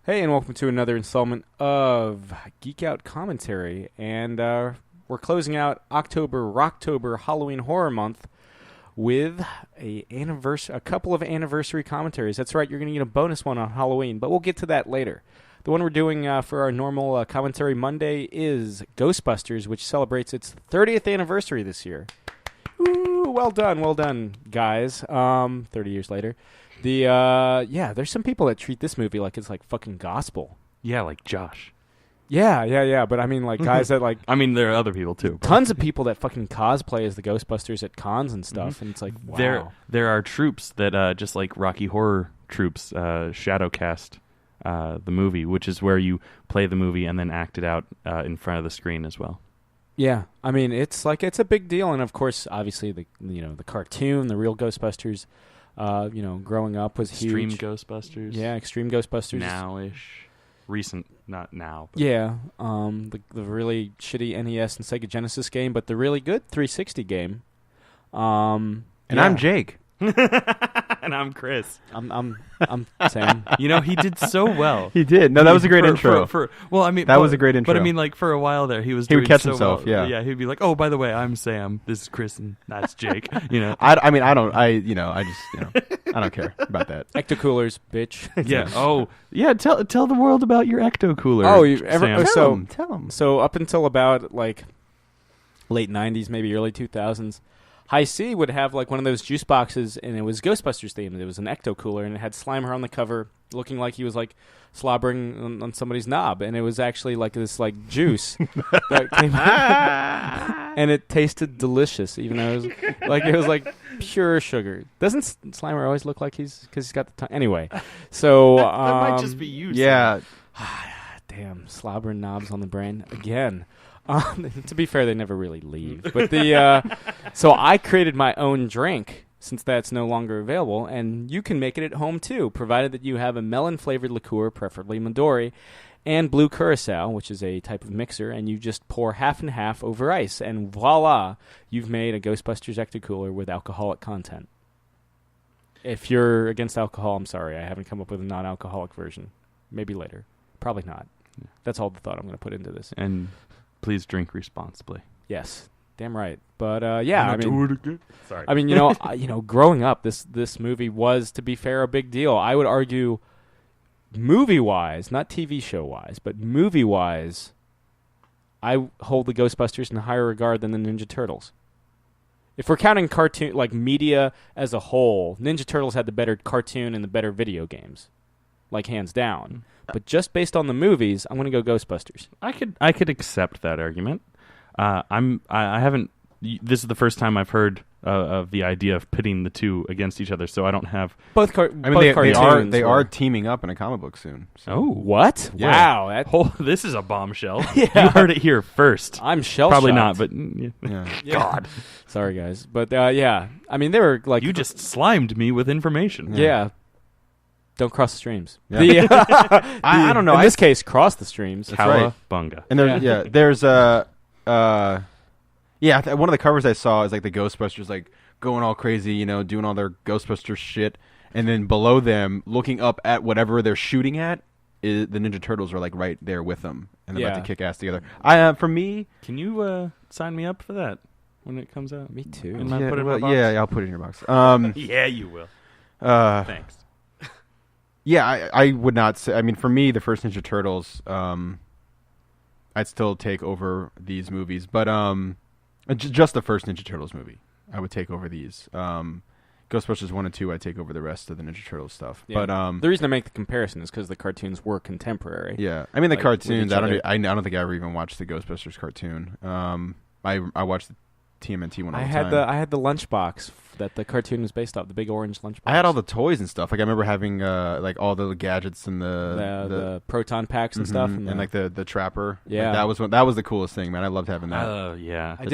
Hey, and welcome to another installment of Geek Out Commentary. And we're closing out Rocktober, Halloween Horror Month with a couple of anniversary commentaries. That's right, you're going to get a bonus one on Halloween, but we'll get to that later. The one we're doing for our normal commentary Monday is Ghostbusters, which celebrates its 30th anniversary this year. Ooh, well done, guys. 30 years later. There's some people that treat this movie like it's like fucking gospel. Yeah, like Josh. Yeah. But I mean, like guys that like. I mean, there are other people too. Tons of people that fucking cosplay as the Ghostbusters at cons and stuff, and it's like, wow. There are troops that just like Rocky Horror troops shadowcast the movie, which is where you play the movie and then act it out in front of the screen as well. Yeah, I mean, it's a big deal, and of course, obviously the cartoon, the real Ghostbusters. Growing up was huge. Extreme Ghostbusters. Yeah, Extreme Ghostbusters. Now-ish. Recent, not now. But. Yeah, the really shitty NES and Sega Genesis game, but the really good 360 game. I'm Jake. And I'm Chris. I'm Sam. You know, he did so well. He did. No, that was a great intro. That was a great intro. But I mean, like for a while there, he would catch so himself. Well. Yeah, he'd be like, "Oh, by the way, I'm Sam. This is Chris, and that's Jake." You know. I don't care about that. Ecto-Coolers, bitch. Yeah. Oh, yeah. Tell the world about your Ecto-Cooler. Oh, Sam. Tell him. So up until about like late 90s, maybe early 2000s. High C would have like one of those juice boxes, and it was Ghostbusters themed. It was an Ecto-Cooler, and it had Slimer on the cover, looking like he was like slobbering on somebody's knob, and it was actually like this like juice that came out, and it tasted delicious, even though it was like pure sugar. Doesn't Slimer always look like because he's got the tongue? Anyway, so that might just be you. Yeah, damn, slobbering knobs on the brain again. To be fair, they never really leave. But so I created my own drink since that's no longer available, and you can make it at home too, provided that you have a melon-flavored liqueur, preferably Midori, and blue curacao, which is a type of mixer, and you just pour half and half over ice, and voila, you've made a Ghostbusters Ecto-Cooler with alcoholic content. If you're against alcohol, I'm sorry, I haven't come up with a non-alcoholic version. Maybe later. Probably not. That's all the thought I'm going to put into this. And please drink responsibly. Yes, damn right. But I mean, sorry. I mean, growing up, this movie was, to be fair, a big deal. I would argue, movie-wise, not TV show-wise, but movie-wise, I hold the Ghostbusters in higher regard than the Ninja Turtles. If we're counting cartoon like media as a whole, Ninja Turtles had the better cartoon and the better video games, like hands down. But just based on the movies, I'm going to go Ghostbusters. I could accept that argument. I haven't. This is the first time I've heard of the idea of pitting the two against each other, so I don't have both. Cartoons they are teaming up in a comic book soon. So. Oh, what? Yeah. Wow, this is a bombshell. Yeah. You heard it here first. I'm shell Probably shocked. not, but yeah. God, sorry guys, but yeah. I mean, they were like you just slimed me with information. Yeah. Don't cross the streams. Yeah. I don't know. In this case, cross the streams. That's right. Cowabunga. And there's one of the covers I saw is like the Ghostbusters like going all crazy, doing all their Ghostbusters shit, and then below them, looking up at whatever they're shooting at, the Ninja Turtles are like right there with them, and they're about to kick ass together. For me, can you sign me up for that when it comes out? Me too. Put it in my box? Yeah, I'll put it in your box. Yeah, you will. Thanks. Yeah, I would not say. I mean, for me, the first Ninja Turtles, I'd still take over these movies, but just the first Ninja Turtles movie, I would take over these. Ghostbusters 1 and 2, I'd take over the rest of the Ninja Turtles stuff. Yeah. But the reason I make the comparison is because the cartoons were contemporary. Yeah, I mean the cartoons. I don't think I ever even watched the Ghostbusters cartoon. I watched the TMNT one all the time. I had the lunchbox that the cartoon was based off, the big orange lunchbox. I had all the toys and stuff. Like I remember having like all the gadgets and the proton packs and stuff, and like the trapper. Yeah, like that was the coolest thing, man. I loved having that. Yeah, I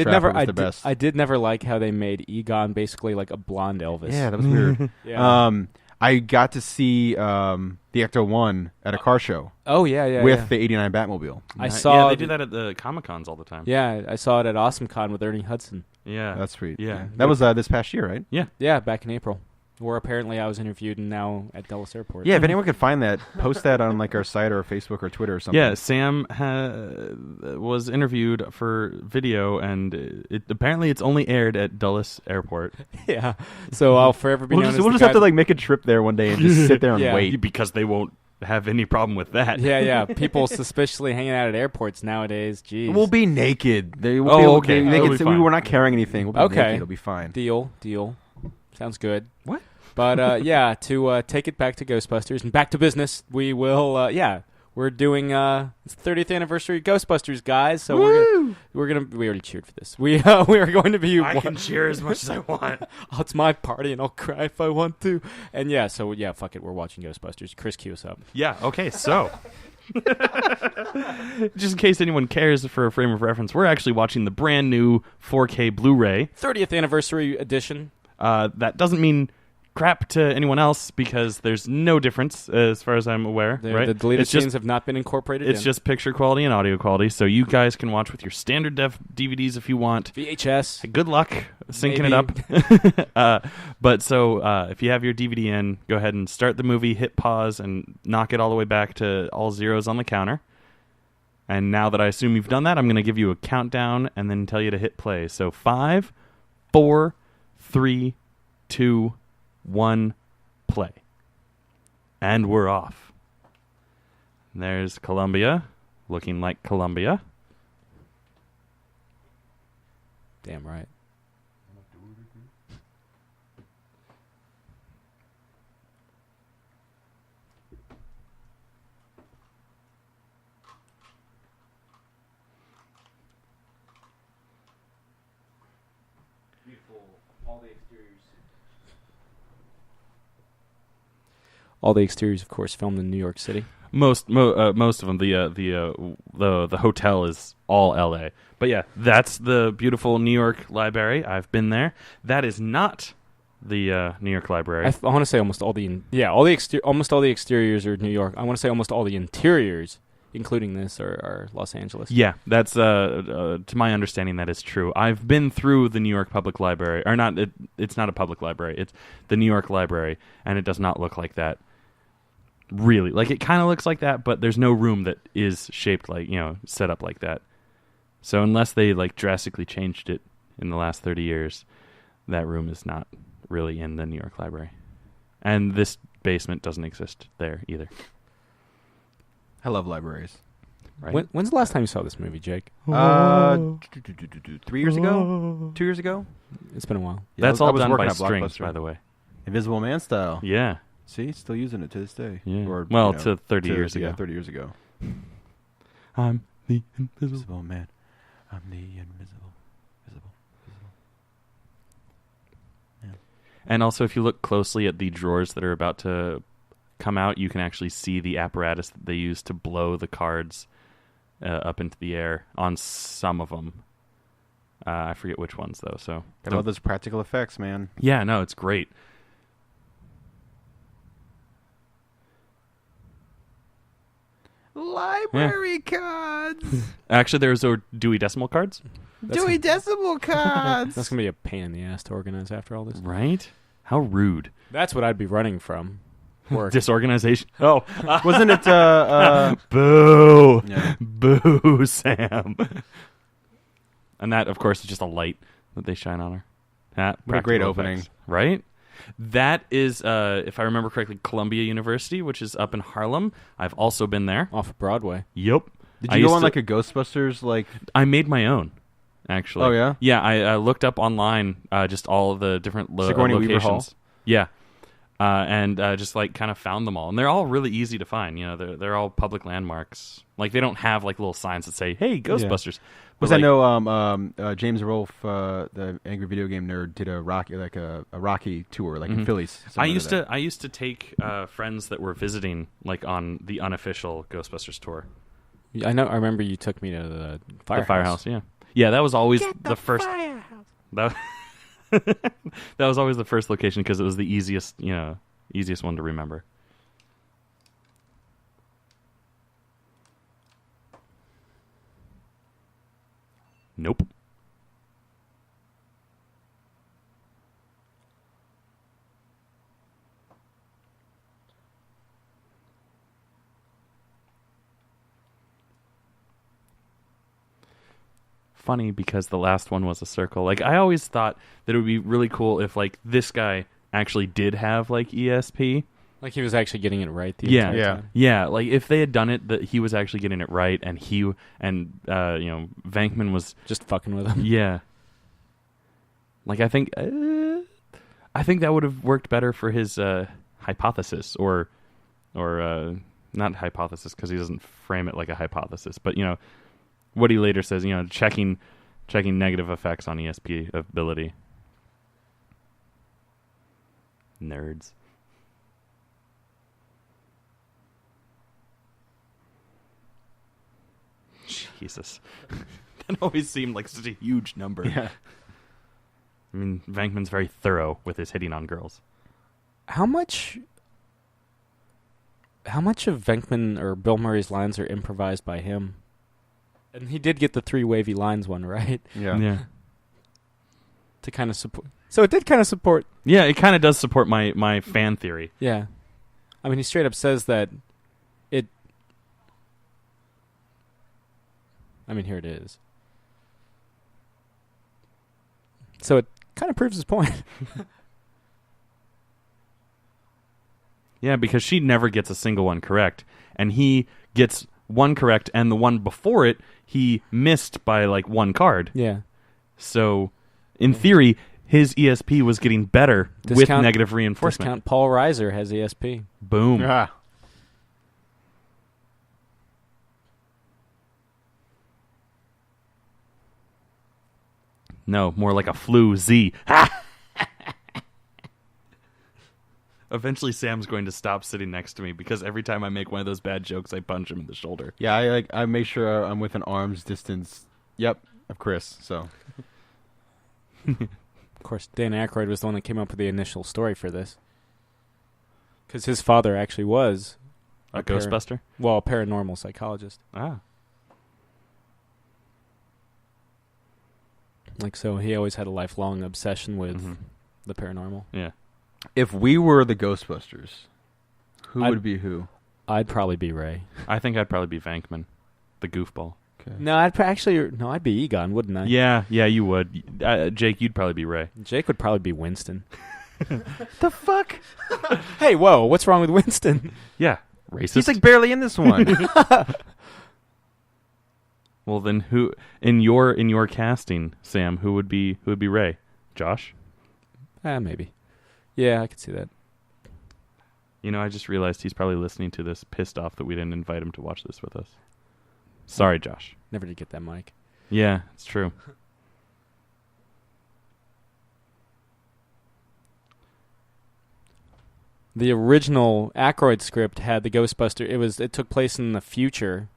did never like how they made Egon basically like a blonde Elvis. Yeah, that was weird. Yeah. I got to see the Ecto-1 at a car show. Oh, yeah. With the 89 Batmobile. I saw... Yeah, they do that at the Comic-Cons all the time. Yeah, I saw it at AwesomeCon with Ernie Hudson. Yeah. That's sweet. Yeah. That was this past year, right? Yeah. Yeah, back in April. Where apparently I was interviewed and now at Dulles Airport. Yeah, if anyone could find that, post that on like our site or Facebook or Twitter or something. Yeah, Sam was interviewed for video, and apparently it's only aired at Dulles Airport. Yeah. So I'll forever be known as we'll the just have guy to like make a trip there one day and just sit there and Yeah. wait. Because they won't have any problem with that. Yeah. People suspiciously hanging out at airports nowadays. Jeez. We'll be naked. They will Oh, be able, okay. They That'll can be say fine. we're not carrying anything. We'll be Okay. naked. It'll be fine. Deal. Sounds good. What? But yeah, to take it back to Ghostbusters and back to business, we will. We're doing it's the 30th anniversary of Ghostbusters, guys. So we're gonna. We already cheered for this. We are going to be. I can cheer as much as I want. Oh, it's my party, and I'll cry if I want to. And yeah, so yeah, fuck it. We're watching Ghostbusters. Chris, cue us up. Yeah, okay, so. Just in case anyone cares for a frame of reference, we're actually watching the brand new 4K Blu-ray. 30th anniversary edition. That doesn't mean crap to anyone else because there's no difference as far as I'm aware. Right? The deleted It's just- scenes have not been incorporated. It's in. just picture quality and audio quality, so you guys can watch with your standard def DVDs if you want. VHS. Good luck syncing Maybe. it up. But if you have your DVD in, go ahead and start the movie, hit pause, and knock it all the way back to all zeros on the counter. And now that I assume you've done that, I'm going to give you a countdown and then tell you to hit play. So 5, 4, 3, 2, 1, play. And we're off. There's Columbia, looking like Columbia. Damn right. Beautiful. All the exteriors, of course, filmed in New York City. Most of them. The hotel is all L.A. But yeah, that's the beautiful New York Library. I've been there. That is not the New York Library. I want to say almost all the almost all the exteriors are New York. I want to say almost all the interiors, including this, are Los Angeles. Yeah, that's to my understanding that is true. I've been through the New York Public Library, or not. It's not a public library. It's the New York Library, and it does not look like that. Really, like it kind of looks like that, but there's no room that is shaped like set up like that. So unless they like drastically changed it in the last 30 years, that room is not really in the New York Library, and this basement doesn't exist there either. I love libraries. Right? When's the last time you saw this movie, Jake? 3 years ago? 2 years ago? It's been a while. Yeah, That's I all was done working by at strings, Blockbuster. by the way. Invisible Man style. Yeah. See, still using it to this day. Yeah. Or, Well, to 30 years ago. Yeah, 30 years ago. I'm the invisible. Invisible Man. I'm the invisible. Visible. Man. And also, if you look closely at the drawers that are about to come out, you can actually see the apparatus that they use to blow the cards up into the air on some of them. I forget which ones, though. So Got all those practical effects, man. yeah, no, it's great. Library cards. Actually, there's Dewey Decimal cards. Dewey Decimal cards. That's gonna be a pain in the ass to organize after all this. Right? How rude. That's what I'd be running from. Work. Disorganization. Oh. Wasn't it? Boo. Yeah. Boo, Sam. And that, of course, is just a light that they shine on her. That What a great practical opening. effects, right? That is, if I remember correctly, Columbia University, which is up in Harlem. I've also been there. Off of Broadway. Yep. Did I you go used on to- like a Ghostbusters like? I made my own, actually. Oh, yeah? Yeah, I looked up online just all of the different Sigourney Weaver locations. Hall? Yeah. And just like kind of found them all, and they're all really easy to find. They're all public landmarks. Like they don't have like little signs that say "Hey, Ghostbusters." Was But, I like, know James Rolfe, the angry video game nerd, did a Rocky tour like in Philly. I used to take friends that were visiting like on the unofficial Ghostbusters tour. I know. I remember you took me to the firehouse. The firehouse, yeah. That was always the first. That that was always the first location because it was the easiest one to remember. Nope. funny because the last one was a circle. Like, I always thought that it would be really cool if, like, this guy actually did have, like, ESP. Like he was actually getting it right the entire time. Yeah, like, if they had done it, that he was actually getting it right, and Venkman was... Just fucking with him. Yeah. Like, I think that would have worked better for his hypothesis, or not hypothesis, because he doesn't frame it like a hypothesis, but, what he later says, checking negative effects on ESP ability. Nerds. Jesus. That always seemed like such a huge number. Yeah. I mean, Venkman's very thorough with his hitting on girls. How much of Venkman or Bill Murray's lines are improvised by him? And he did get the 3 wavy lines one, right? Yeah. To kind of support. So it did kind of support. Yeah, it kind of does support my fan theory. Yeah. I mean, he straight up says that it... I mean, here it is. So it kind of proves his point. Yeah, because she never gets a single one correct. And he gets one correct, and the one before it, he missed by, like, 1 card. Yeah. So, in theory, his ESP was getting better with negative reinforcement. Discount Paul Reiser has ESP. Boom. Ah. No, more like a flu Z. Eventually, Sam's going to stop sitting next to me because every time I make one of those bad jokes, I punch him in the shoulder. Yeah, I make sure I'm within arm's distance. Yep, of Chris. So, of course, Dan Aykroyd was the one that came up with the initial story for this, because his father actually was a Ghostbuster. A paranormal psychologist. Ah. Like, so he always had a lifelong obsession with the paranormal. Yeah. if we were the Ghostbusters, who would be who? I'd probably be Ray. I think I'd probably be Venkman, the goofball. Okay. No, I'd be Egon, wouldn't I? Yeah, you would. Jake, you'd probably be Ray. Jake would probably be Winston. The fuck? Hey, whoa, what's wrong with Winston? Yeah, racist. He's like barely in this one. Well, then who in your casting, Sam? Who would be Ray? Josh? Maybe. Yeah, I could see that. You know, I just realized he's probably listening to this, pissed off that we didn't invite him to watch this with us. Sorry, Josh. Never did get that mic. Yeah, it's true. The original Aykroyd script had the Ghostbuster. It took place in the future,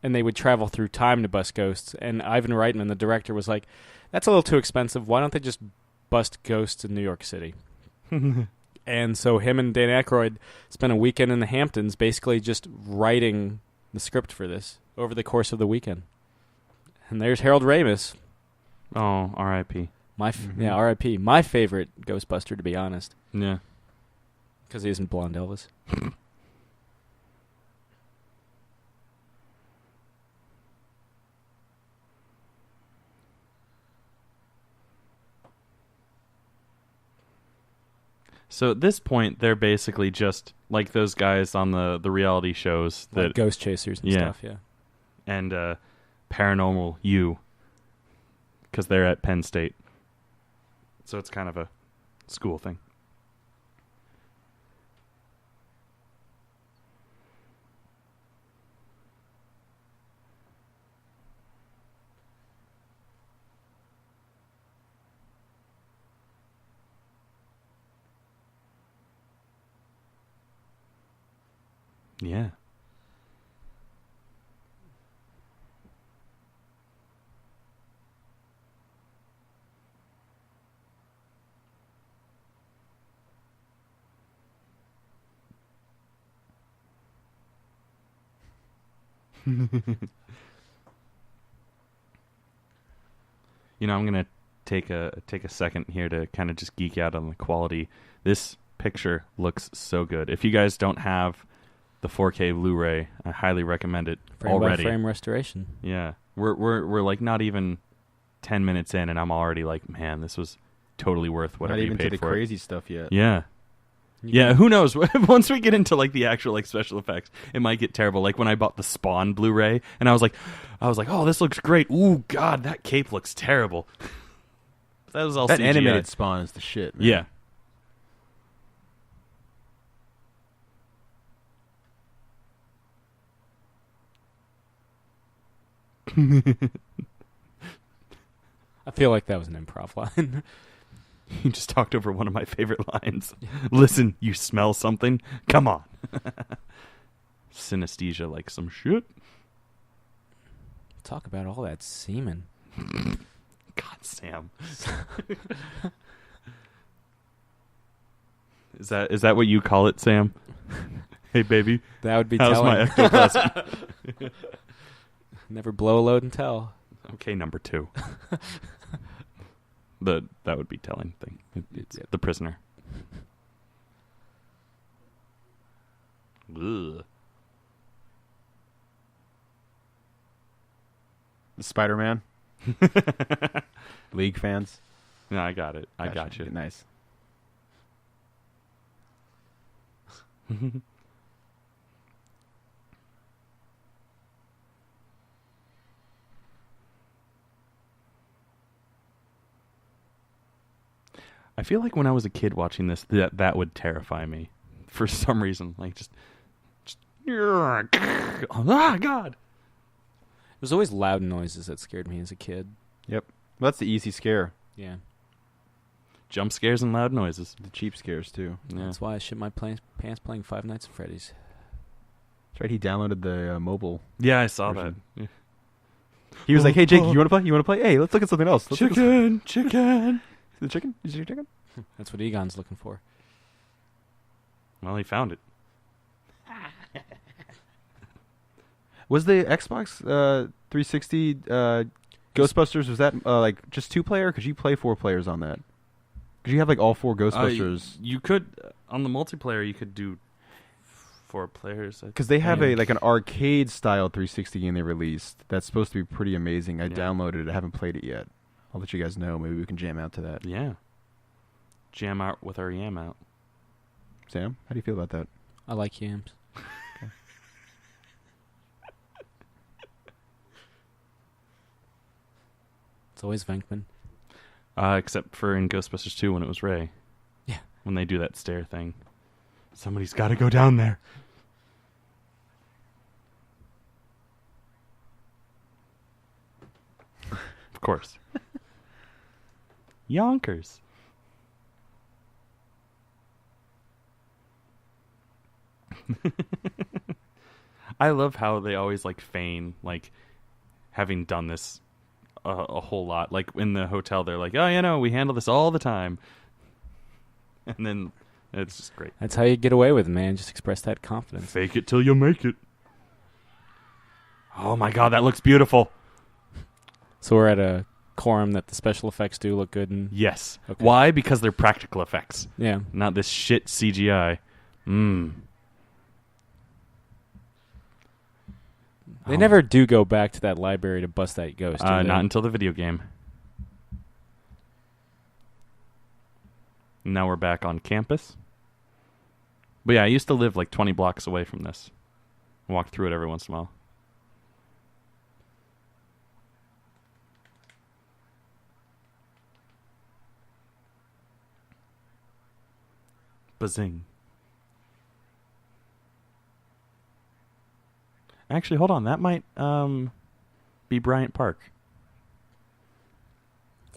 and they would travel through time to bust ghosts. And Ivan Reitman, the director, was like, "That's a little too expensive. Why don't they just bust ghosts in New York City?" And so him and Dan Aykroyd spent a weekend in the Hamptons, basically just writing the script for this over the course of the weekend. And there's Harold Ramis. Oh, R.I.P. Yeah, R.I.P. My favorite Ghostbuster, to be honest. Yeah. Because he isn't Blonde Elvis. So at this point, they're basically just like those guys on the reality shows that Like Ghost Chasers and stuff, yeah. And Paranormal U, because they're at Penn State. So it's kind of a school thing. Yeah. You know, I'm going to take a second here to kind of just geek out on the quality. This picture looks so good. If you guys don't have the 4K Blu-ray, I highly recommend it Frame already. by frame restoration. Yeah. We're like not even 10 minutes in, and I'm already like, man, this was totally worth whatever Not you even paid to the for it. crazy stuff yet. Yeah. Yeah, who knows? Once we get into like the actual like special effects, it might get terrible. Like when I bought the Spawn Blu-ray, and I was like, oh, this looks great. Ooh, God, that cape looks terrible. That was all That CGI. animated Spawn is the shit, man. Yeah. I feel like that was an improv line. You just talked over one of my favorite lines. Listen, you smell something? Come on. Synesthesia like some shit. Talk about all that semen. God, Sam. Is that what you call it, Sam? Hey, baby. That would be How's telling. my ectoplasm? Never blow a load and tell. Okay, number 2. That would be telling thing. It's the prisoner. Ugh. Spider-Man. League fans. No, I got it. I Gotcha. got you. Nice. I feel like when I was a kid watching this, that would terrify me for some reason. Like just ah, God. It was always loud noises that scared me as a kid. Yep. Well, that's the easy scare. Yeah. Jump scares and loud noises. The cheap scares, too. Yeah. That's why I shit my pants playing Five Nights at Freddy's. That's right. He downloaded the mobile. Yeah, I saw version. that. Yeah. He was like, hey, Jake, you want to play? You want to play? Hey, let's look at something else. Let's look at Chicken. the chicken? Is it your chicken? That's what Egon's looking for. Well, he found it. Was the Xbox 360 Ghostbusters, was that like just 2-player? Could you play 4 players on that? Could you have like all 4 Ghostbusters? You could on the multiplayer. You could do 4 players. Because they have Yeah. an arcade style 360 game they released that's supposed to be pretty amazing. I Yeah. downloaded it. I haven't played it yet. I'll let you guys know. Maybe we can jam out to that. Yeah. Jam out with our yam out. Sam, how do you feel about that? I like yams. It's always Venkman. Except for in Ghostbusters 2 when it was Ray. Yeah. When they do that stair thing. Somebody's got to go down there. Of course. Yonkers. I love how they always like feign like having done this a whole lot. Like in the hotel, they're like, "Oh, we handle this all the time," and then it's just great. That's how you get away with it, man. Just express that confidence. Fake it till you make it. Oh my God, that looks beautiful. So we're at a quorum that the special effects do look good and Yes. Okay. Why? Because they're practical effects, yeah. not this shit CGI. They never do go back to that library to bust that ghost. do they? Not until the video game. Now we're back on campus. But yeah, I used to live like 20 blocks away from this. Walk through it every once in a while. Bazing. Actually, hold on. That might be Bryant Park,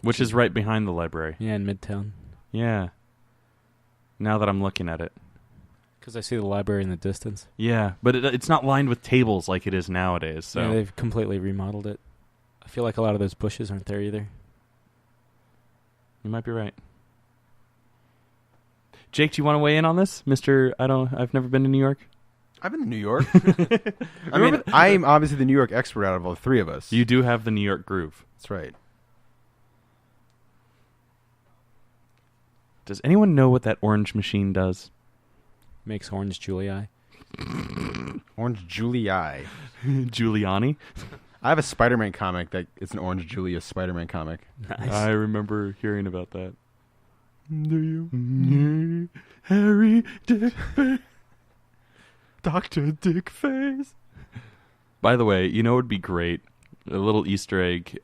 which is right behind the library. Yeah, in Midtown. Yeah. Now that I'm looking at it. Because I see the library in the distance. Yeah, but it's not lined with tables like it is nowadays. So Yeah, they've completely remodeled it. I feel like a lot of those bushes aren't there either. you might be right. Jake, do you want to weigh in on this, Mister? I've never been to New York. I've been to New York. I mean, I'm obviously the New York expert out of all the 3 of us. You do have the New York groove. That's right. Does anyone know what that orange machine does? Makes orange Julii. Orange Julii. Giuliani. I have a Spider-Man comic that it's an Orange Julius Spider-Man comic. Nice. I remember hearing about that. Do you? Harry Dick Dr. Dickface. By the way, you know it would be great? A little Easter egg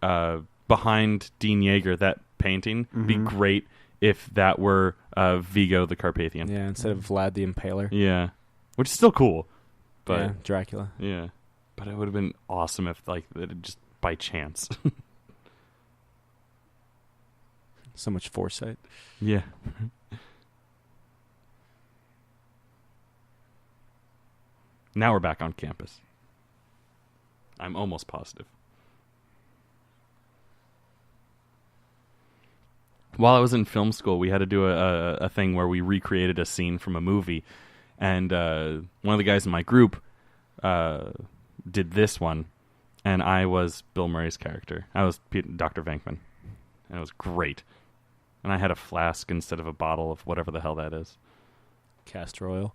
behind Dean Yeager, that painting, would be great if that were Vigo the Carpathian. Yeah, instead of Vlad the Impaler. Yeah. Which is still cool. But yeah, Dracula. Yeah. But it would have been awesome if, like, it just by chance. So much foresight. Yeah. Now we're back on campus. I'm almost positive. While I was in film school, we had to do a thing where we recreated a scene from a movie. And one of the guys in my group did this one. And I was Bill Murray's character. I was Dr. Venkman. And it was great. And I had a flask instead of a bottle of whatever the hell that is. Castor oil.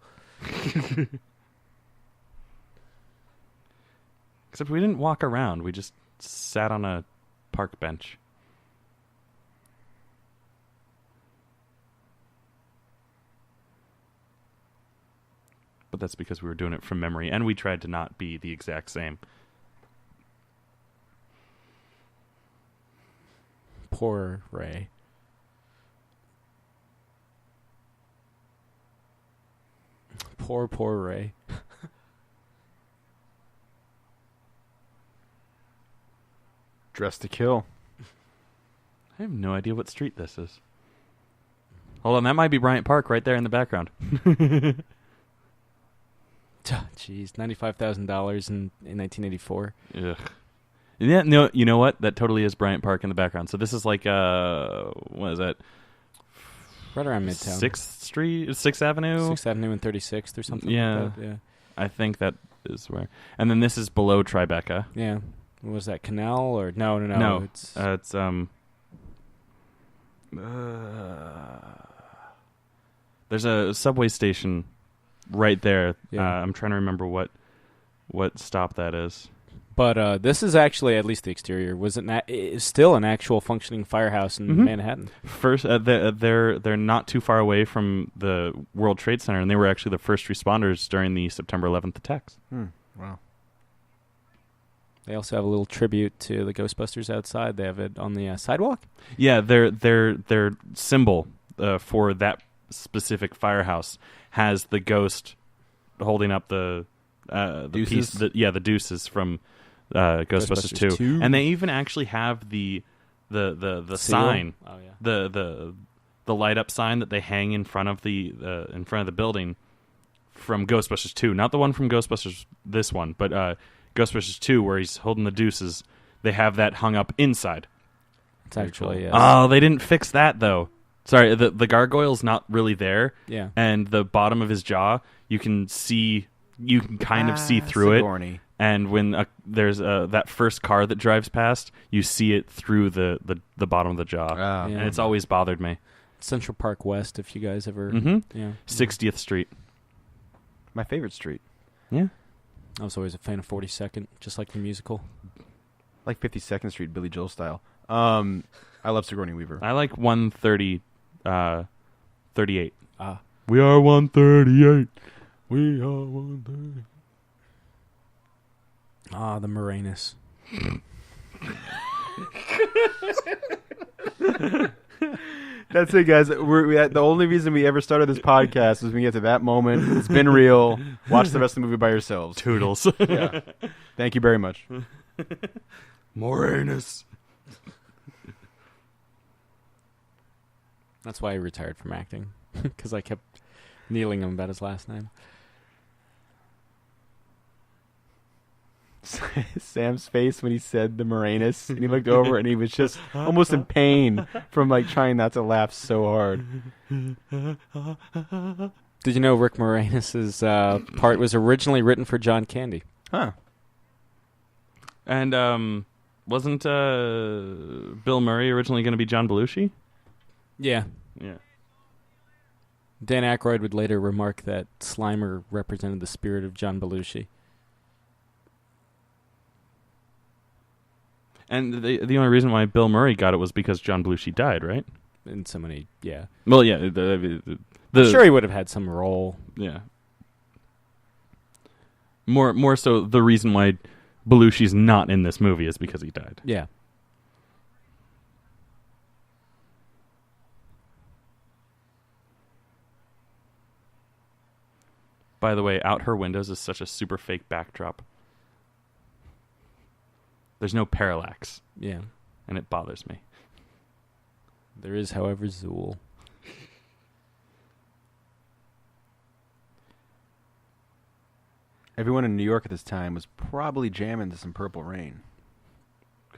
Except we didn't walk around. We just sat on a park bench. But that's because we were doing it from memory, and we tried to not be the exact same. Poor Ray. Poor Ray. Dressed to Kill. I have no idea what street this is. Hold on, that might be Bryant Park right there in the background. Jeez, $95,000 in 1984. Ugh. Yeah, no, you know what? That totally is Bryant Park in the background. So this is like, what is that? Right around Midtown. 6th Avenue? 6th Avenue and 36th or something Yeah. like that. Yeah. I think that is where. And then this is below Tribeca. Yeah. What was that, Canal or no? No, It's there's a subway station right there. Yeah. I'm trying to remember what stop that is. But this is actually, at least the exterior, is still an actual functioning firehouse in Manhattan. First, they're not too far away from the World Trade Center, and they were actually the first responders during the September 11th attacks. Wow. They also have a little tribute to the Ghostbusters outside. They have it on the sidewalk. Yeah, their symbol for that specific firehouse has the ghost holding up the piece. The deuces from Ghostbusters 2. And they even actually have the sign, the light up sign that they hang in front of the building from Ghostbusters 2, not the one from Ghostbusters this one, but Ghostbusters 2 where he's holding the deuces. They have that hung up inside. It's actually Oh, they didn't fix that though. Sorry, the gargoyle's not really there. Yeah. And the bottom of his jaw, you can kind of see through Sigourney. it. And when there's that first car that drives past, you see it through the bottom of the jaw. Oh. Yeah. And it's always bothered me. Central Park West, if you guys ever... Yeah. 60th Street. My favorite street. Yeah. I was always a fan of 42nd, just like the musical. Like 52nd Street, Billy Joel style. I love Sigourney Weaver. I like 130, 38. We are 138. We are 138. The Moranis. That's it, guys. The only reason we ever started this podcast was we get to that moment. It's been real. Watch the rest of the movie by yourselves. Toodles. Yeah. Thank you very much. Moranis. That's why he retired from acting, because I kept kneeling him about his last name. Sam's face when he said the Moranis, and he looked over and he was just almost in pain from like trying not to laugh so hard. Did you know Rick Moranis' part was originally written for John Candy? Huh. And wasn't Bill Murray originally going to be John Belushi? Yeah. Yeah. Dan Aykroyd would later remark that Slimer represented the spirit of John Belushi. And the only reason why Bill Murray got it was because John Belushi died, right? And so many, yeah. Well, yeah. I'm sure he would have had some role. Yeah. More so, the reason why Belushi's not in this movie is because he died. Yeah. By the way, Out Her Windows is such a super fake backdrop. There's no parallax. Yeah. And it bothers me. There is, however, Zool. Everyone in New York at this time was probably jamming to some Purple Rain.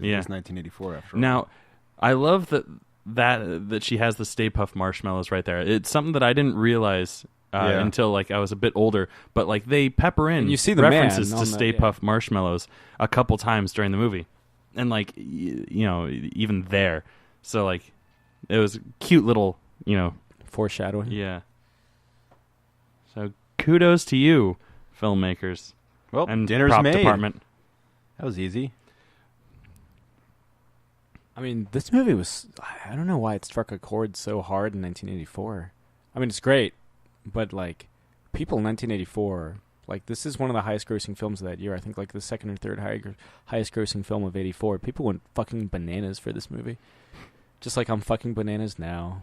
Yeah. It was 1984 after all. Now, I love that she has the Stay Puft Marshmallows right there. It's something that I didn't realize until like I was a bit older. But like they pepper in and you see the references man to on Stay the, Puft Marshmallows a couple times during the movie, and like even there. So like it was a cute little foreshadowing. Yeah. So kudos to you, filmmakers. Well, and dinner's prop made. department. That was easy. I mean, this movie was... I don't know why it struck a chord so hard in 1984. I mean, it's great, but, like, people in 1984... Like, this is one of the highest-grossing films of that year. I think, like, the second or third highest-grossing film of 84. People went fucking bananas for this movie. Just like I'm fucking bananas now.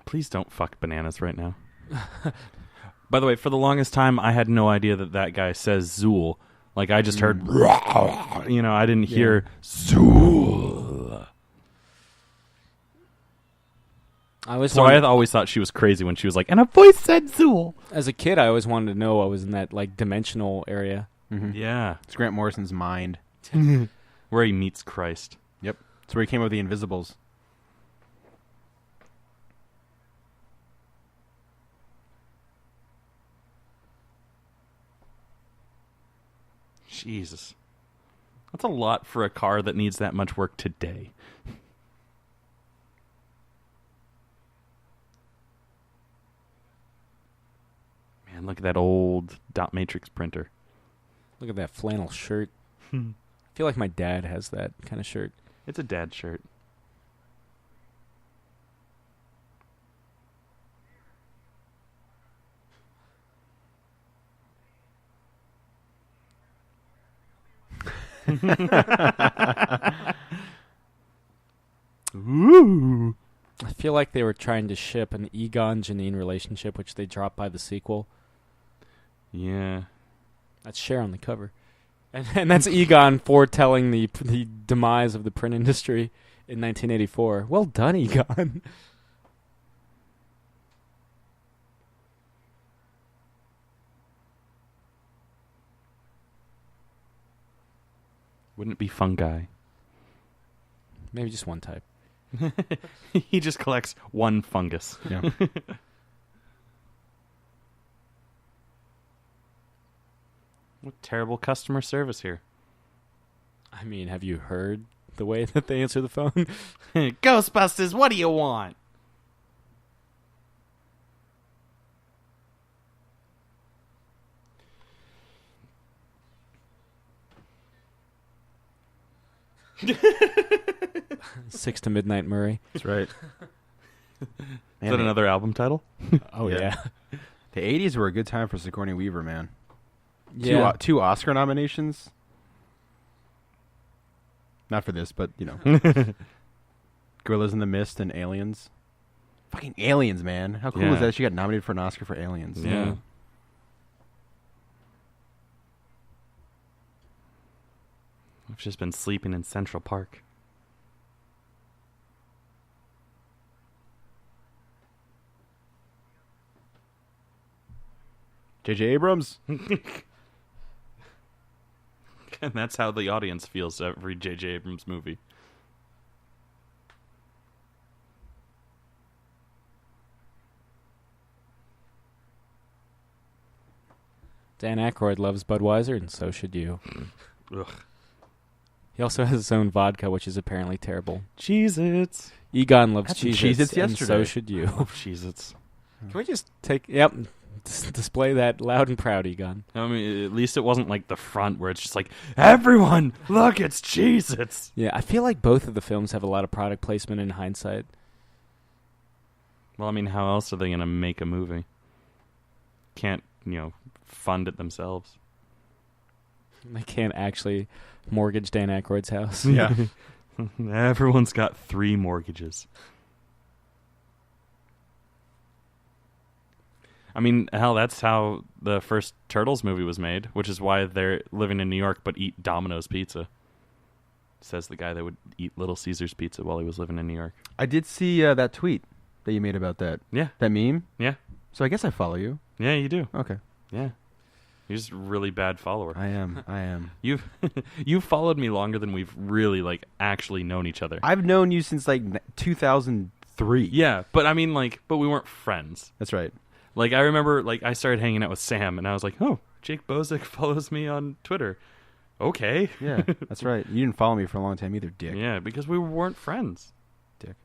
Please don't fuck bananas right now. By the way, for the longest time, I had no idea that guy says Zool. Like, I just heard, I didn't hear Zool. I always thought she was crazy when she was like, and a voice said Zool. As a kid, I always wanted to know I was in that, like, dimensional area. Mm-hmm. Yeah. It's Grant Morrison's mind. Where he meets Christ. Yep. It's where he came up with the Invisibles. Jesus. That's a lot for a car that needs that much work today. Man, look at that old dot matrix printer. Look at that flannel shirt. I feel like my dad has that kind of shirt. It's a dad shirt. Ooh. I feel like they were trying to ship an Egon-Janine relationship, which they dropped by the sequel. Yeah. That's Cher on the cover. And that's Egon foretelling the demise of the print industry in 1984. Well done, Egon. Wouldn't it be fungi? Maybe just one type. He just collects one fungus. Yeah. What terrible customer service here. I mean, have you heard the way that they answer the phone? Ghostbusters, what do you want? Six to Midnight Murray. That's right. Is that another album title? Oh, yeah. The 80s were a good time for Sigourney Weaver, man. Yeah. Two Oscar nominations. Not for this, but, Gorillas in the Mist and Aliens. Fucking Aliens, man. How cool is that? She got nominated for an Oscar for Aliens. Yeah. I've just been sleeping in Central Park. J.J. Abrams. And that's how the audience feels every J.J. Abrams movie. Dan Aykroyd loves Budweiser, and so should you. Ugh. He also has his own vodka, which is apparently terrible. Cheez-Its. Egon loves Had some Cheez-Its, Cheez-Its and yesterday. so should you. Love Cheez-Its. Can we just take... Yep. Display that loud and proud, Egon. I mean, at least it wasn't like the front where it's just like, everyone, look, it's Cheez-Its. Yeah, I feel like both of the films have a lot of product placement in hindsight. Well, I mean, how else are they going to make a movie? Can't, fund it themselves. They can't actually mortgage Dan Aykroyd's house. Yeah. Everyone's got 3 mortgages. I mean, hell, that's how the first Turtles movie was made, which is why they're living in New York but eat Domino's pizza. Says the guy that would eat Little Caesars pizza while he was living in New York. I did see that tweet that you made about that. Yeah. That meme? Yeah. So I guess I follow you. Yeah, you do. Okay. Yeah. You're just a really bad follower. I am. You've followed me longer than we've really, actually known each other. I've known you since, 2003. Yeah, but I mean, but we weren't friends. That's right. I remember, I started hanging out with Sam, and I was like, oh, Jake Bozick follows me on Twitter. Okay. Yeah, that's right. You didn't follow me for a long time either, dick. Yeah, because we weren't friends. Dick.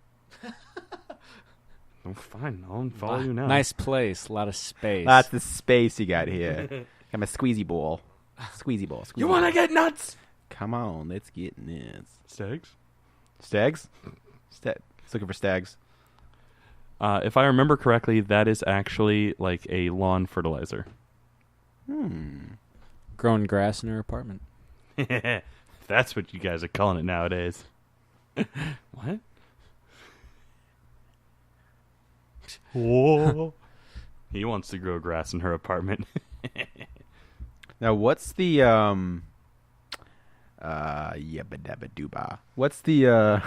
Oh, fine. I'll unfollow you now. Nice place. A lot of space. That's the space you got here. Got my squeezy ball. Squeezy ball. You want to get nuts? Come on, let's get nuts. Stags? Stags? It's looking for stags. If I remember correctly, that is actually a lawn fertilizer. Growing grass in her apartment. That's what you guys are calling it nowadays. What? Whoa. He wants to grow grass in her apartment. Now, what's the yabba-dabba-dooba? What's the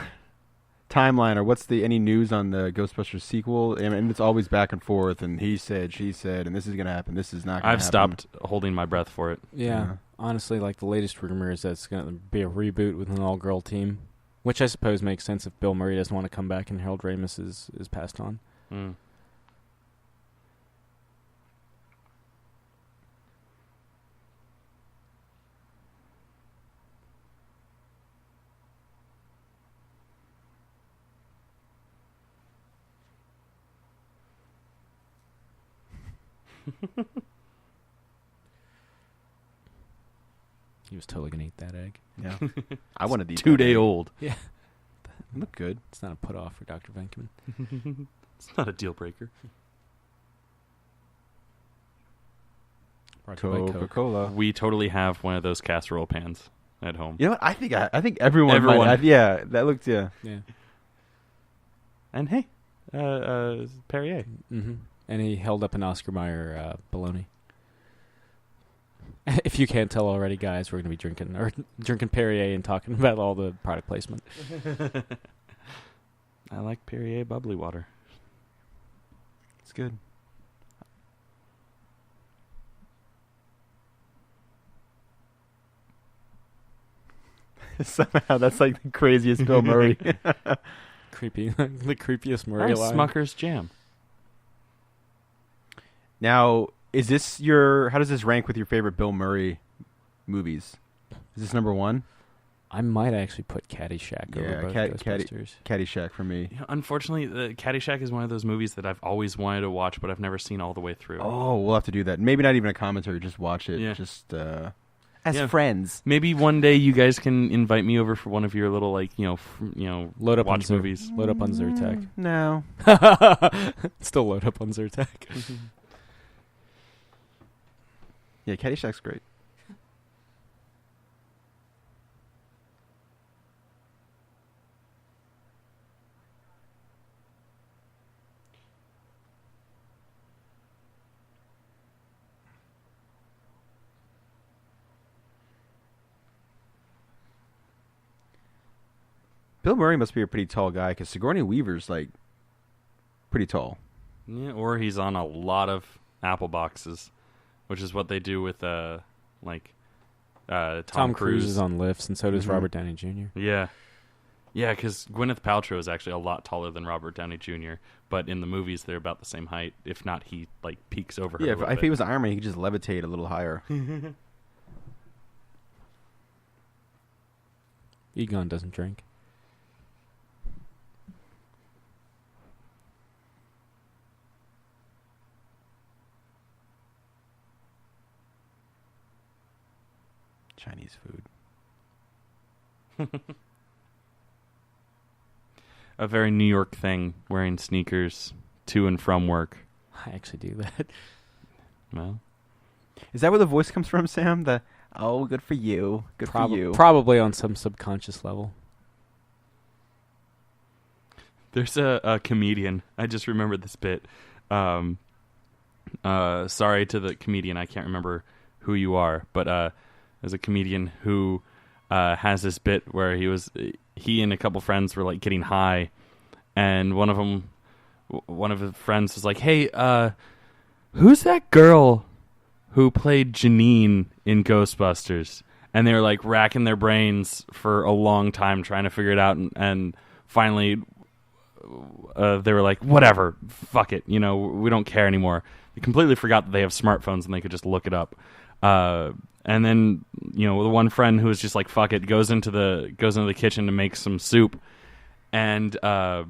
timeline, or what's any news on the Ghostbusters sequel? I mean, it's always back and forth, and he said, she said, and this is gonna happen. This is not gonna happen. I've stopped holding my breath for it. Yeah. Honestly, the latest rumor is that it's going to be a reboot with an all-girl team, which I suppose makes sense if Bill Murray doesn't want to come back and Harold Ramis is passed on. Mm. He was totally going to eat that egg. Yeah. I wanted these 2-day-old. Yeah. Look good. It's not a put-off for Dr. Venkman. It's not a deal breaker. Brought to you by Coke. Coca-Cola. We totally have one of those casserole pans at home. You know what? I think everyone. Might, yeah, that looked. Yeah. Yeah. And hey, Perrier. Mm-hmm. And he held up an Oscar Mayer bologna. If you can't tell already, guys, we're going to be drinking Perrier and talking about all the product placement. I like Perrier bubbly water. It's good. Somehow that's the craziest Bill Murray. Creepy. The creepiest Murray line. Smucker's Jam. Now, is this how does this rank with your favorite Bill Murray movies? Is this number one? I might actually put Caddyshack over both Ghostbusters. Caddyshack for me. Yeah, unfortunately, Caddyshack is one of those movies that I've always wanted to watch, but I've never seen all the way through. Oh, we'll have to do that. Maybe not even a commentary, just watch it. Yeah. Just as friends. Maybe one day you guys can invite me over for one of your little Load up watch on movies. Load up on Zyrtec. No. Still load up on Zyrtec. Yeah, Caddyshack's great. Bill Murray must be a pretty tall guy because Sigourney Weaver's pretty tall. Yeah, or he's on a lot of Apple boxes, which is what they do with Tom Cruise is on lifts, and so does Robert Downey Jr. Yeah. Yeah, because Gwyneth Paltrow is actually a lot taller than Robert Downey Jr., but in the movies they're about the same height. If not, he peeks over her. Yeah, a little if bit. he was Iron Man, he could just levitate a little higher. Egon doesn't drink. Chinese food. A very New York thing, wearing sneakers to and from work. I actually do that. Well, Is that where the voice comes from, Sam? The good for you, good for you. Probably on some subconscious level. there's a comedian. I just remembered this bit. Sorry to the comedian. I can't remember who you are, but there's a comedian who has this bit where he and a couple friends were like getting high, and one of his friends was like, "Hey, who's that girl who played Janine in Ghostbusters?" And they were like racking their brains for a long time trying to figure it out, and finally they were like, "Whatever, fuck it, we don't care anymore." They completely forgot that they have smartphones and they could just look it up. And then, the one friend who was just like, fuck it, goes into the kitchen to make some soup. And a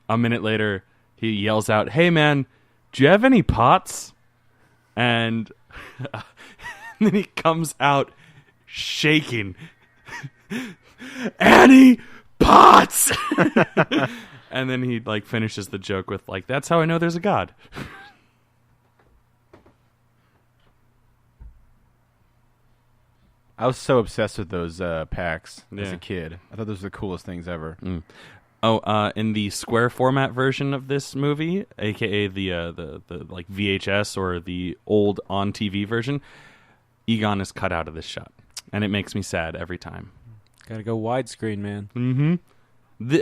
minute later, he yells out, "Hey, man, do you have any pots?" And then he comes out shaking. "Annie, pots!" And then he like finishes the joke with like, "That's how I know there's a God." I was so obsessed with those packs as Yeah. a kid. I thought those were the coolest things ever. Mm. Oh, in the square format version of this movie, aka the like VHS or the old on TV version, Egon is cut out of this shot, and it makes me sad every time. Gotta go widescreen, man. Mm-hmm.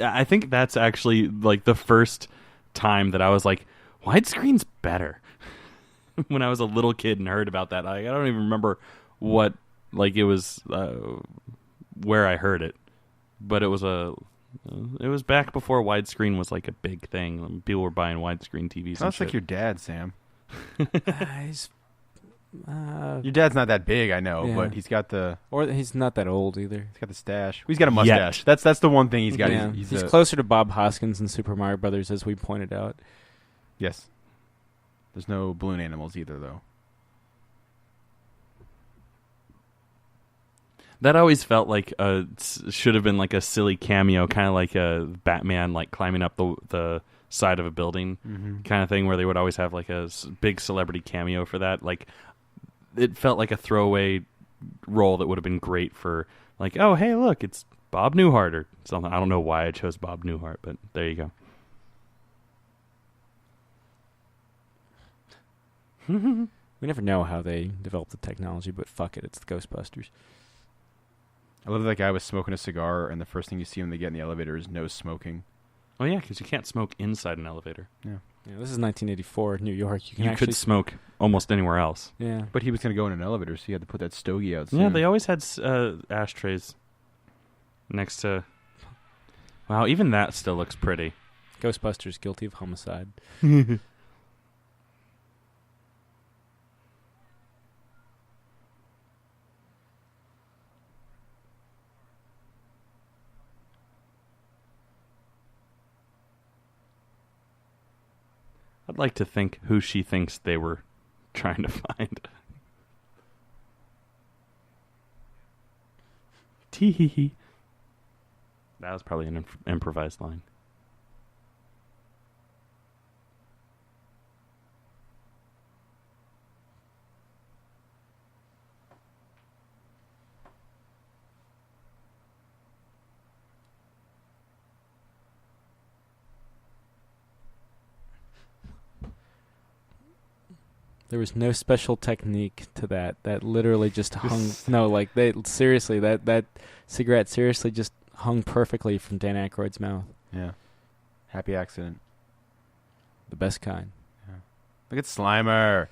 I think that's actually like the first time that I was like, widescreen's better. When I was a little kid and heard about that, I don't even remember what. Like it was where I heard it, but it was back before widescreen was like a big thing. People were buying widescreen TVs. Sounds like your dad, Sam. He's Your dad's not that big, I know, Yeah. but he's got the he's not that old either. he's got the stash. He's got a mustache. That's the one thing he's got. Yeah. He's Closer to Bob Hoskins in Super Mario Brothers, as we pointed out. Yes. There's no balloon animals either, though. That always felt like should have been like a silly cameo, kind of like a Batman like climbing up the side of a building kind of thing, where they would always have like a big celebrity cameo for that. Like it felt like a throwaway role that would have been great for like, oh hey look, it's Bob Newhart or something. I don't know why I chose Bob Newhart, but there you go. We never know how they developed the technology, but fuck it, it's the Ghostbusters. I love that guy was smoking a cigar, and the first thing you see when they get in the elevator is no smoking. Oh yeah, because you can't smoke inside an elevator. Yeah. Yeah, this is 1984, New York. You can You actually could smoke almost anywhere else. Yeah. But he was going to go in an elevator, so he had to put that stogie out soon. Yeah, they always had ashtrays next to... Wow, even that still looks pretty. Ghostbusters guilty of homicide. I'd like to think who she thinks they were trying to find. Tee-hee-hee. That was probably an improvised line. There was no special technique to that. That literally just hung. No, like they seriously. That cigarette seriously just hung perfectly from Dan Aykroyd's mouth. Yeah. Happy accident. The best kind. Yeah. Look at Slimer.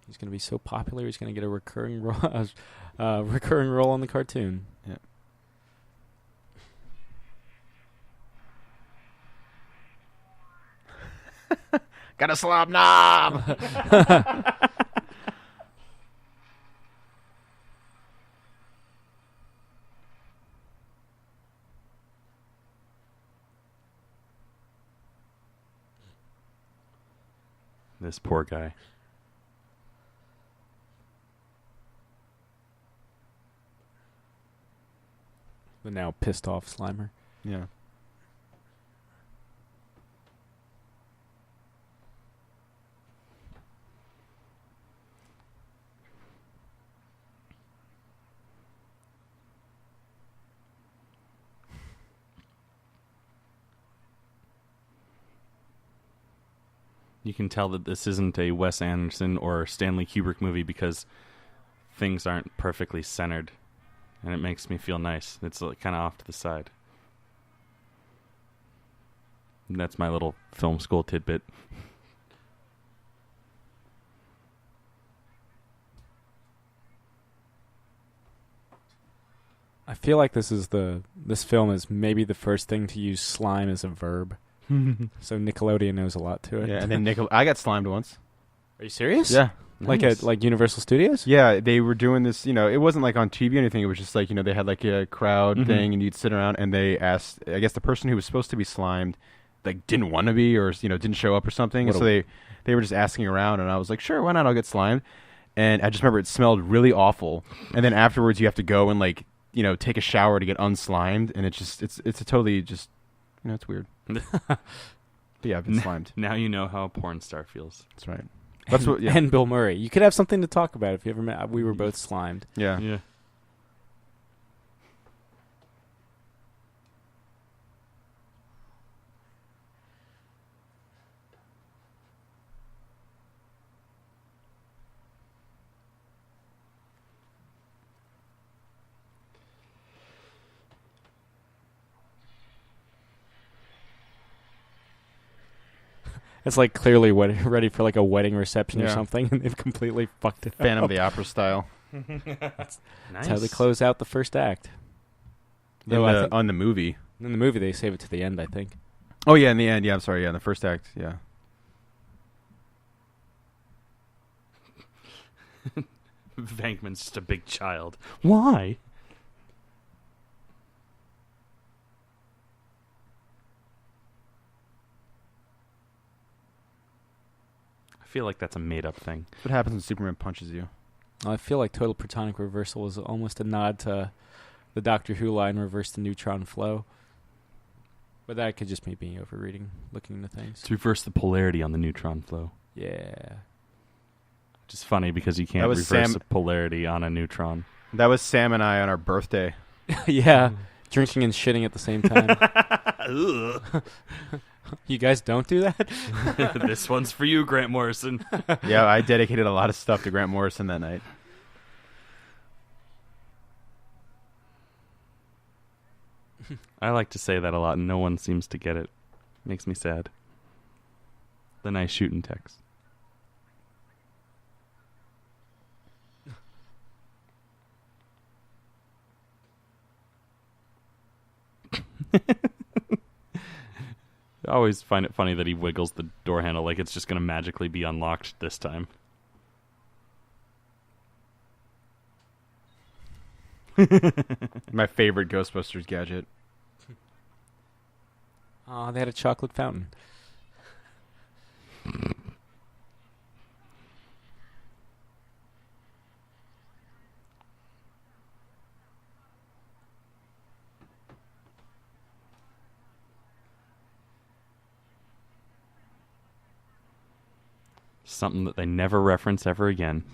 He's gonna be so popular. He's gonna get a recurring role. Recurring role on the cartoon. Yeah. Got a slob knob. This poor guy. The now pissed off Slimer. Yeah. You can tell that this isn't a Wes Anderson or Stanley Kubrick movie because things aren't perfectly centered, and it makes me feel nice. It's kind of off to the side. And that's my little film school tidbit. I feel like this film is maybe the first thing to use slime as a verb. So Nickelodeon knows a lot to it. Yeah, and then I got slimed once. Are you serious? Yeah. Like Nice. at Universal Studios? Yeah, they were doing this, it wasn't like on TV or anything. It was just like, they had like a crowd thing and you'd sit around and they asked, I guess the person who was supposed to be slimed, like didn't want to be or, didn't show up or something. And so they were just asking around and I was like, sure, why not? I'll get slimed. And I just remember it smelled really awful. And then afterwards you have to go and like, take a shower to get unslimed. And it's a totally just, it's weird. But yeah, I've been slimed. Now you know how a porn star feels. That's right. That's what. Yeah. And Bill Murray. You could have something to talk about if you ever met. We were both slimed. Yeah. Yeah. It's like clearly ready for like a wedding reception or Yeah. something, and they've completely fucked it Phantom up. of the Opera style. That's how they close out the first act. In Though I think on the movie. in the movie they save it to the end, I think. Oh yeah, in the end. Yeah, I'm sorry. Yeah, in the first act. Yeah. Venkman's just a big child. Why? I feel like that's a made-up thing. That's what happens when Superman punches you. I feel like Total Protonic Reversal was almost a nod to the Doctor Who line "Reverse the Neutron Flow," but that could just be me overreading, looking into things. To reverse the polarity on the neutron flow. Yeah. Which is funny because you can't That was reverse Sam- the polarity on a neutron. That was Sam and I on our birthday. Yeah, drinking and shitting at the same time. You guys don't do that? This one's for you, Grant Morrison. Yeah, I dedicated a lot of stuff to Grant Morrison that night. I like to say that a lot, and no one seems to get it. Makes me sad. The nice shooting text. I always find it funny that he wiggles the door handle like it's just going to magically be unlocked this time. My favorite Ghostbusters gadget. Oh, they had a chocolate fountain. Something that they never reference ever again.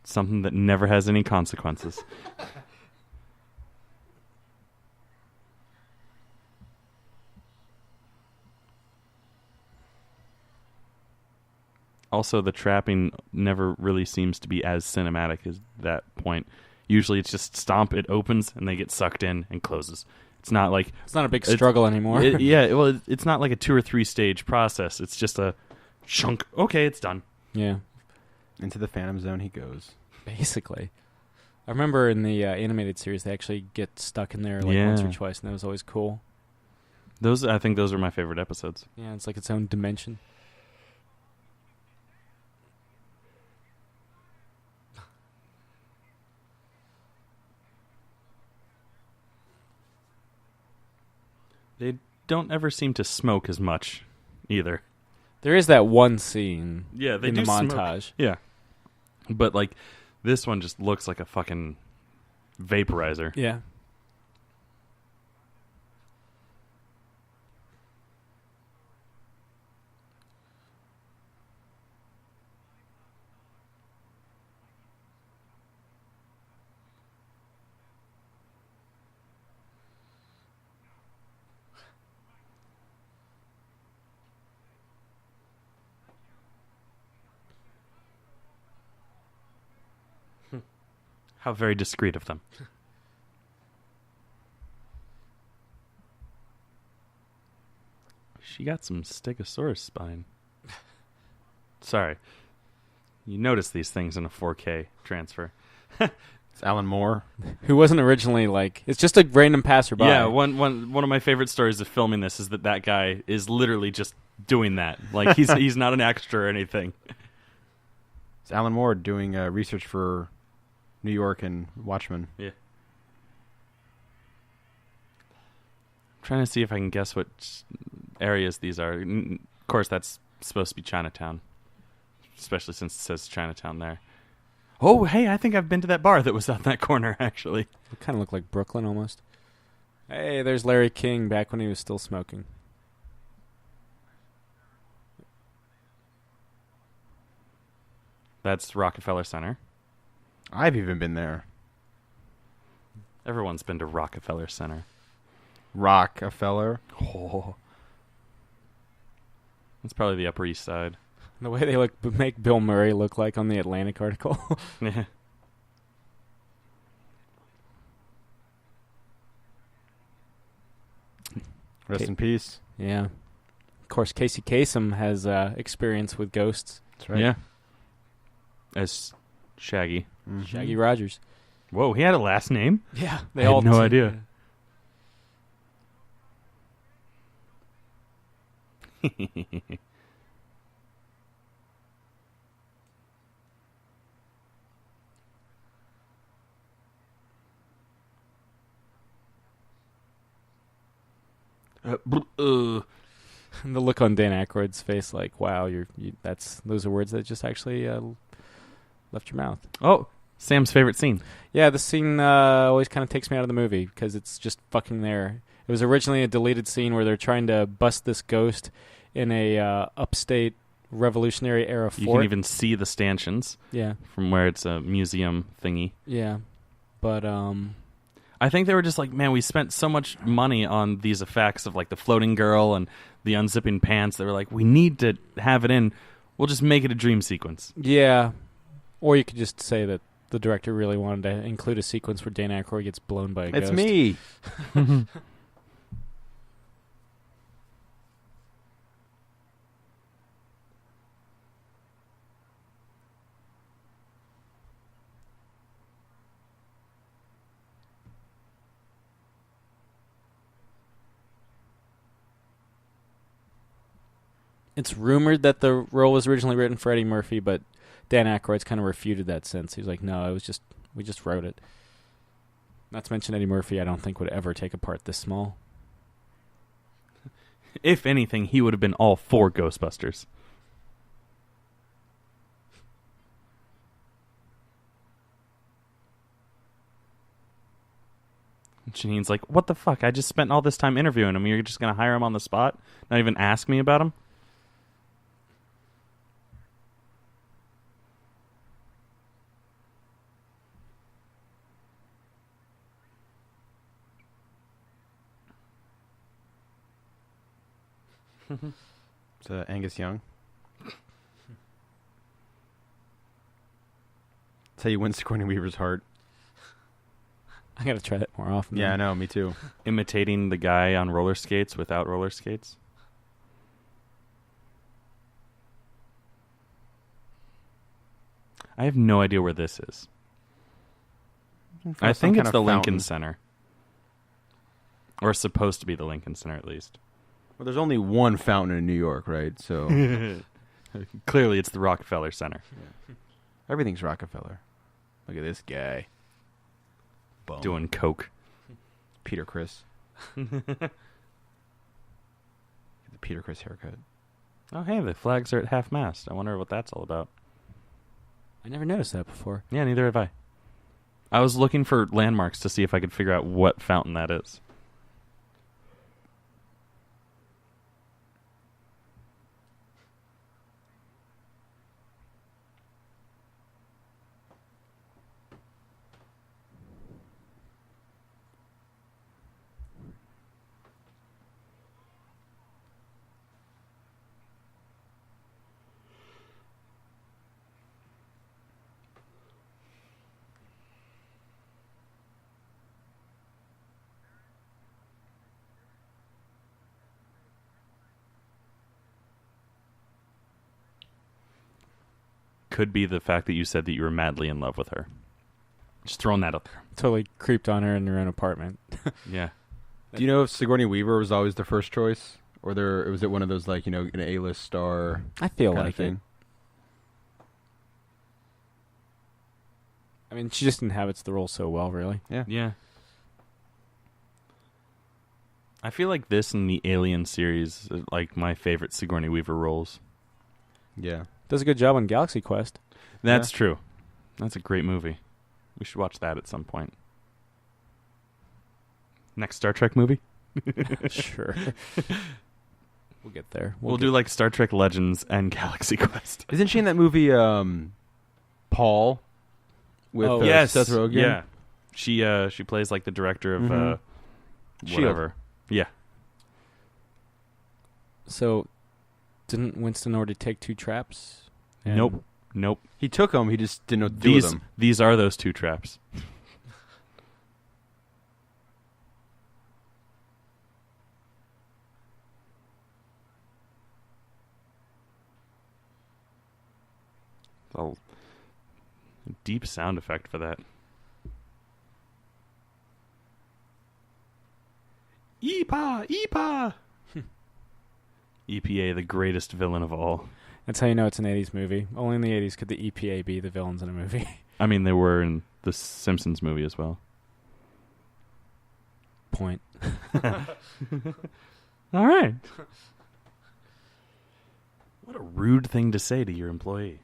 Something that never has any consequences. Also, the trapping never really seems to be as cinematic as that point. Usually it's just stomp, it opens, and they get sucked in and closes. It's not like... It's not a big struggle anymore. It's not like a 2 or 3 stage process. It's just a chunk. Okay, it's done. Yeah, Into the Phantom Zone he goes. basically. I remember in the animated series they actually get stuck in there like once or Yeah. twice, and that was always cool. I think those are my favorite episodes. Yeah, it's like its own dimension. They don't ever seem to smoke as much either. There is that one scene Yeah, they in do the smoke. montage. Yeah. But, like, This one just looks like a fucking vaporizer. Yeah. How very discreet of them. She got some Stegosaurus spine. Sorry. You notice these things in a 4K transfer. It's Alan Moore. Who wasn't originally like... It's just a random passerby. Yeah, one of my favorite stories of filming this is that guy is literally just doing that. Like, he's not an extra or anything. It's Alan Moore doing research for New York and Watchmen. Yeah. I'm trying to see if I can guess what areas these are. Of course, that's supposed to be Chinatown, especially since it says Chinatown there. Oh, hey, I think I've been to that bar that was on that corner, actually. It kind of looked like Brooklyn almost. Hey, there's Larry King back when he was still smoking. That's Rockefeller Center. I've even been there. Everyone's been to Rockefeller Center. Rockefeller. Oh. That's probably the Upper East Side. The way they make Bill Murray look like on the Atlantic article. Yeah. Rest in peace. Yeah. Of course, Casey Kasem has experience with ghosts. That's right. Yeah. As Shaggy. Mm-hmm. Shaggy Rogers. Whoa, he had a last name? Yeah. I had no idea. The look on Dan Aykroyd's face, like, wow, those are words that just actually left your mouth. Oh, Sam's favorite scene. Yeah, the scene always kind of takes me out of the movie because it's just fucking there. It was originally a deleted scene where they're trying to bust this ghost in a upstate Revolutionary era fort. You can even see the stanchions. Yeah. From where it's a museum thingy. Yeah. But I think they were just like, man, we spent so much money on these effects of like the floating girl and the unzipping pants. They were like, we need to have it in. We'll just make it a dream sequence. Yeah. Or you could just say that the director really wanted to include a sequence where Dan Aykroyd gets blown by a ghost. It's me. It's rumored that the role was originally written for Eddie Murphy, but Dan Aykroyd's kind of refuted that since. He was like, no, we just wrote it. Not to mention Eddie Murphy, I don't think would ever take a part this small. If anything, he would have been all for Ghostbusters. Janine's like, what the fuck? I just spent all this time interviewing him. You're just going to hire him on the spot? Not even ask me about him? It's Angus Young. That's how you win Sigourney Weaver's heart. I gotta try that more often. Yeah, I know. Me too. Imitating the guy on roller skates without roller skates. I have no idea where this is. I think it's the Lincoln Center. Or supposed to be the Lincoln Center, at least. Well, there's only one fountain in New York, right? So clearly it's the Rockefeller Center. Yeah. Everything's Rockefeller. Look at this guy. Boom. Doing coke. Peter Criss. The Peter Criss haircut. Oh, hey, the flags are at half-mast. I wonder what that's all about. I never noticed that before. Yeah, neither have I. I was looking for landmarks to see if I could figure out what fountain that is. Could be the fact that you said that you were madly in love with her. Just throwing that out there. Totally creeped on her in her own apartment. Yeah. Do you know if Sigourney Weaver was always the first choice, or was it one of those like an A-list star? I feel kind like of thing? I mean, she just inhabits the role so well, really. Yeah. I feel like this and the Alien series are like my favorite Sigourney Weaver roles. Yeah. Does a good job on Galaxy Quest. That's true. That's a great movie. We should watch that at some point. Next Star Trek movie? Sure. We'll get there. We'll do like Star Trek Legends and Galaxy Quest. Isn't she in that movie, Paul? With yes. Seth Rogen? Yeah. She plays like the director of whatever. Yeah. So, didn't Winston already take 2 traps? And Nope. He took them. He just didn't know what to do with them. These are those 2 traps. A deep sound effect for that. EPA! EPA, the greatest villain of all. That's how you know it's an 80s movie. Only in the 80s could the EPA be the villains in a movie. I mean, they were in the Simpsons movie as well. Point. All right. What a rude thing to say to your employee.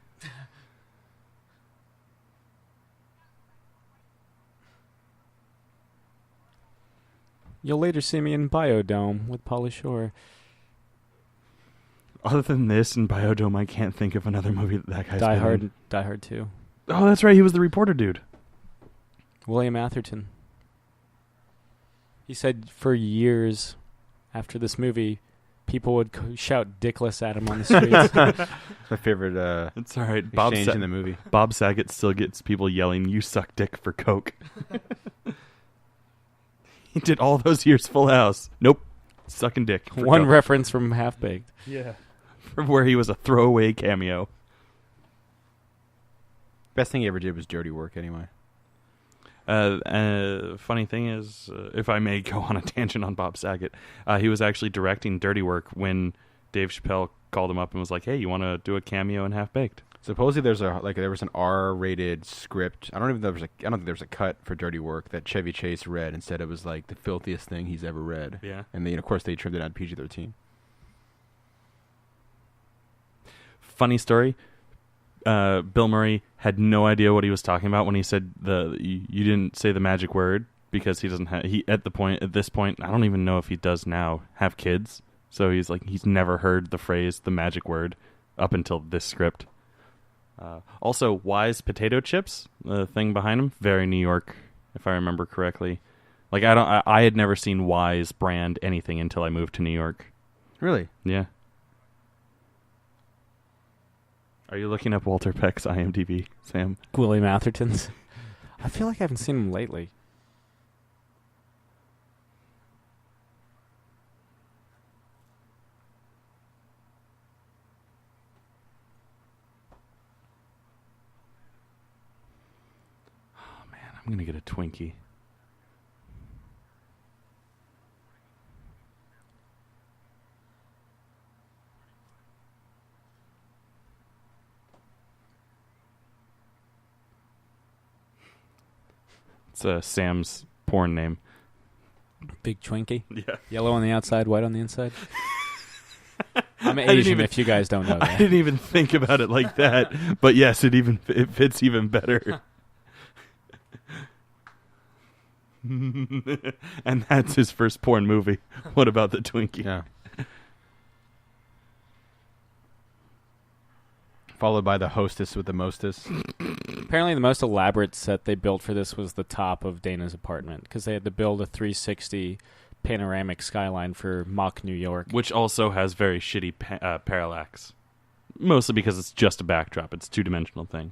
You'll later see me in Biodome with Pauly Shore. Other than this and Biodome, I can't think of another movie that guy's Die been in. Hard 2. Oh, that's right. He was the reporter dude. William Atherton. He said for years after this movie, people would shout dickless at him on the streets. My favorite It's all right. exchange in the movie. Bob Saget still gets people yelling, "You suck dick" for Coke. He did all those years Full House. Nope. Sucking dick. For One Coke. reference from Half Baked. Yeah. From where he was a throwaway cameo. Best thing he ever did was Dirty Work, anyway. Funny thing is, if I may go on a tangent on Bob Saget, he was actually directing Dirty Work when Dave Chappelle called him up and was like, "Hey, you want to do a cameo in Half Baked?" Supposedly there was an R-rated script. I don't think there was a cut for Dirty Work that Chevy Chase read. Instead, it was like the filthiest thing he's ever read. Yeah. And then, of course, they trimmed it on PG-13. Funny story. Bill Murray had no idea what he was talking about when he said you didn't say the magic word, because he doesn't have at this point I don't even know if he does now have kids, so he's never heard the phrase the magic word up until this script. Also, Wise potato chips, the thing behind him, very New York, if I remember correctly. Like I had never seen Wise brand anything until I moved to New York. Really? Yeah. Are you looking up Walter Peck's IMDb, Sam? William Atherton's. I feel like I haven't seen him lately. Oh, man, I'm going to get a Twinkie. It's Sam's porn name. Big Twinkie. Yeah. Yellow on the outside, white on the inside. I I'm didn't Asian. even- If you guys don't know I that. didn't even think about it like that. But yes, it fits even better. And that's his first porn movie. What about the Twinkie? Yeah. Followed by the hostess with the mostess. Apparently, the most elaborate set they built for this was the top of Dana's apartment because they had to build a 360 panoramic skyline for mock New York. Which also has very shitty parallax. Mostly because it's just a backdrop. It's a two-dimensional thing.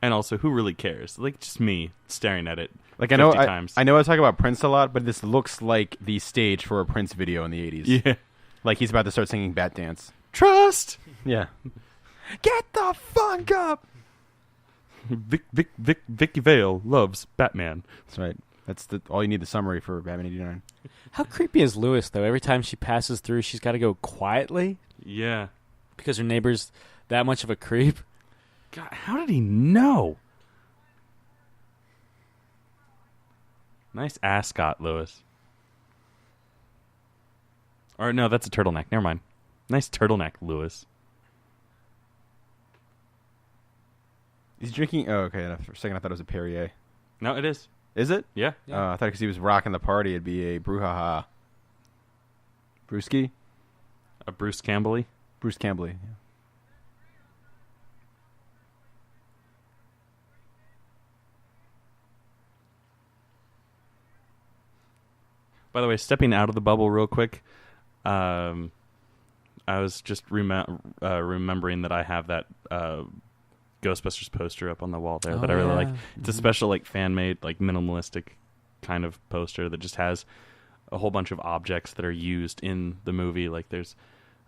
And also, who really cares? Like, just me staring at it Like 50 times. I know I talk about Prince a lot, but this looks like the stage for a Prince video in the 80s. Yeah. Like he's about to start singing Bat Dance. Trust! Yeah. Get the funk up! Vicky Vale loves Batman. That's right. That's all you need the summary for Batman 89. How creepy is Lewis, though? Every time she passes through, she's got to go quietly Yeah. because her neighbor's that much of a creep. God, how did he know? Nice ascot, Lewis. Or no, that's a turtleneck. Never mind. Nice turtleneck, Lewis. He's drinking... Oh, okay. For a second, I thought it was a Perrier. No, it is. Is it? Yeah. I thought because he was rocking the party, it'd be a brouhaha. Brewski? A Bruce Campbell-y. Bruce Campbell. Yeah. By the way, stepping out of the bubble real quick, I was just remembering that I have that Ghostbusters poster up on the wall there that I really like. It's a special, like, fan-made, like, minimalistic kind of poster that just has a whole bunch of objects that are used in the movie. Like, there's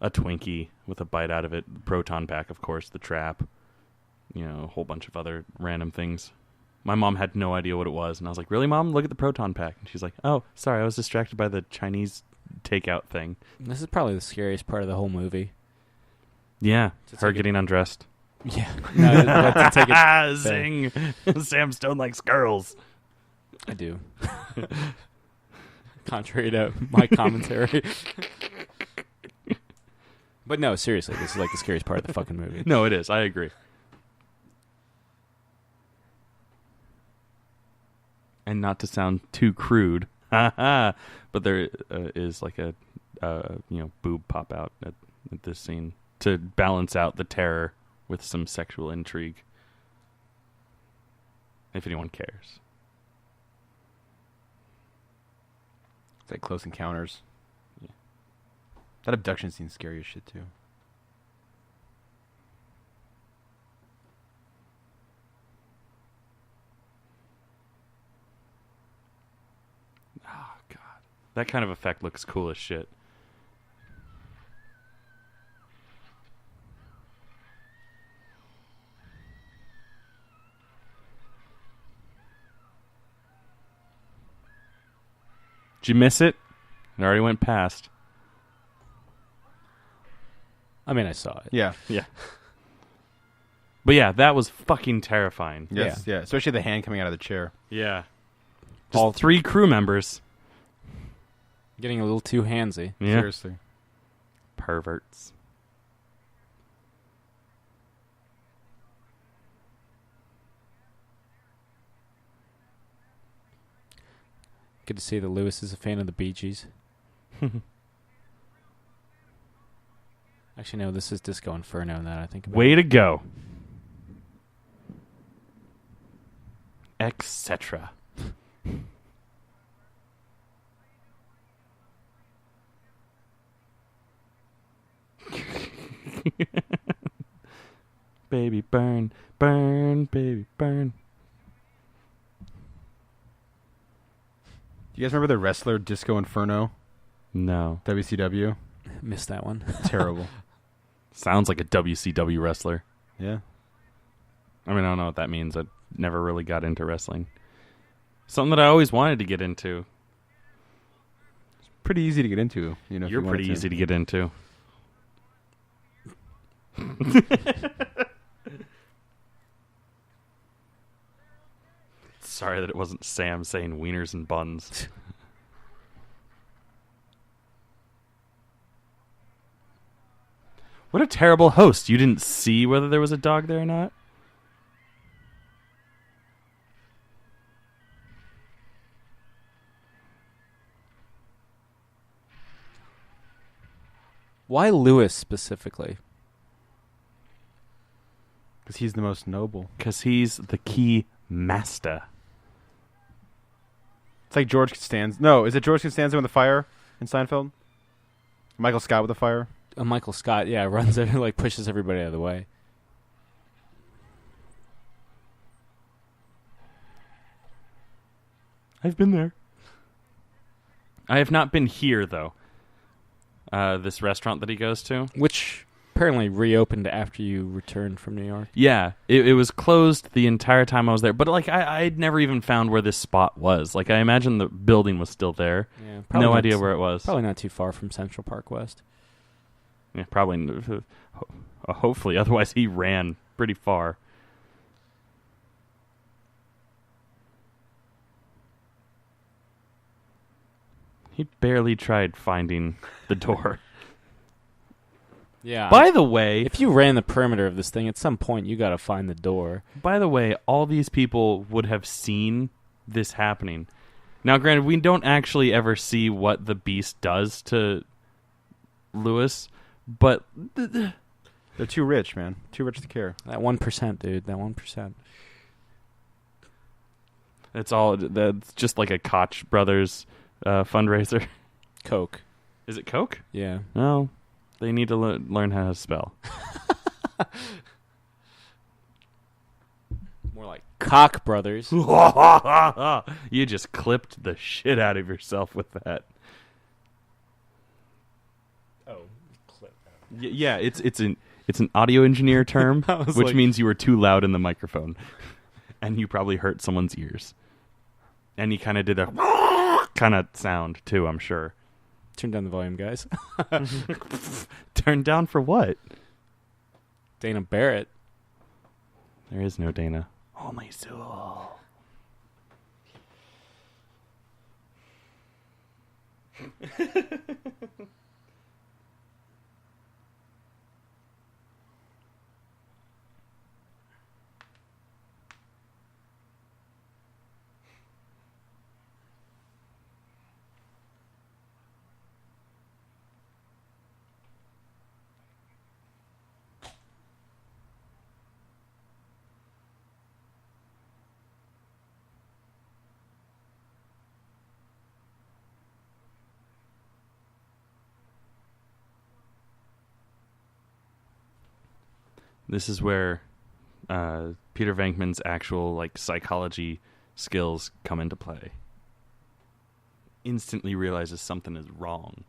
a Twinkie with a bite out of it, the proton pack, of course, the trap, a whole bunch of other random things. My mom had no idea what it was, and I was like, really, Mom? Look at the proton pack. And she's like, oh, sorry, I was distracted by the Chinese takeout thing. This is probably the scariest part of the whole movie. Yeah, To her take getting undressed. Yeah. No, to take it Zing! Sam Stone likes girls. I do. Contrary to my commentary. But no, seriously, this is like the scariest part of the fucking movie. No, it is. I agree. And not to sound too crude, but there is like a boob pop out at this scene to balance out the terror with some sexual intrigue. If anyone cares. It's like Close Encounters. Yeah. That abduction scene's scary as shit, too. Oh, God. That kind of effect looks cool as shit. Did you miss it? It already went past. I mean, I saw it. Yeah. Yeah. But yeah, that was fucking terrifying. Yes, yeah. Especially the hand coming out of the chair. Yeah. All 3 crew members. Getting a little too handsy. Yeah. Seriously. Perverts. Good to see that Lewis is a fan of the Bee Gees. Actually, no, this is Disco Inferno that I think about. Way to go. Etc. Baby burn, burn, baby burn. Do you guys remember the wrestler Disco Inferno? No. WCW? Missed that one. Terrible. Sounds like a WCW wrestler. Yeah. I mean, I don't know what that means. I never really got into wrestling. Something that I always wanted to get into. Pretty easy to get into. You know, if You're you wanted pretty easy to get into. Sorry that it wasn't Sam saying wieners and buns. What a terrible host. You didn't see whether there was a dog there or not? Why Lewis specifically? Because he's the most noble. Because he's the key master. It's like George Costanza. No, is it George Costanza with the fire in Seinfeld? Michael Scott with the fire? Michael Scott, yeah, runs it, like pushes everybody out of the way. I've been there. I have not been here, though. This restaurant that he goes to. Which apparently reopened after you returned from New York. Yeah, it was closed the entire time I was there. But like I'd never even found where this spot was. Like I imagine the building was still there. Yeah, no idea where it was. Probably not too far from Central Park West. Yeah, probably. Hopefully, otherwise he ran pretty far. He barely tried finding the door. Yeah. By the way, if you ran the perimeter of this thing, at some point you got to find the door. By the way, all these people would have seen this happening. Now, granted, we don't actually ever see what the Beast does to Lewis, but they're too rich, man. Too rich to care. That 1%, dude. That 1%. That's just like a Koch brothers fundraiser. Coke. Is it Coke? Yeah. No. They need to learn how to spell. More like Koch brothers. You just clipped the shit out of yourself with that. Oh, clip. Yeah, it's an audio engineer term, which means you were too loud in the microphone, and you probably hurt someone's ears. And he kind of did a kind of sound too, I'm sure. Turn down the volume, guys. Turn down for what? Dana Barrett. There is no Dana. Only Sewell. This is where Peter Venkman's actual like psychology skills come into play. Instantly realizes something is wrong.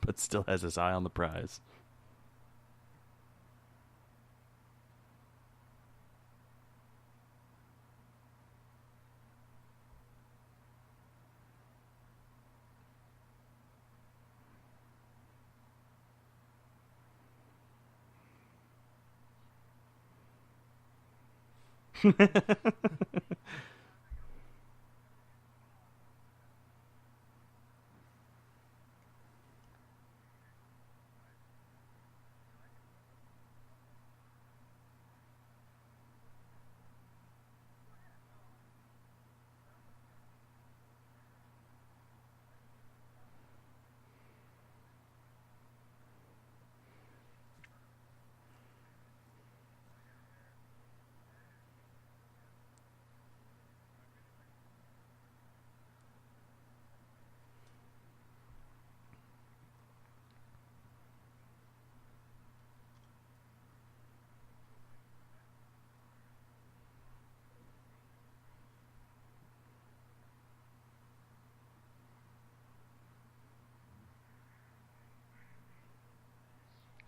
But still has his eye on the prize.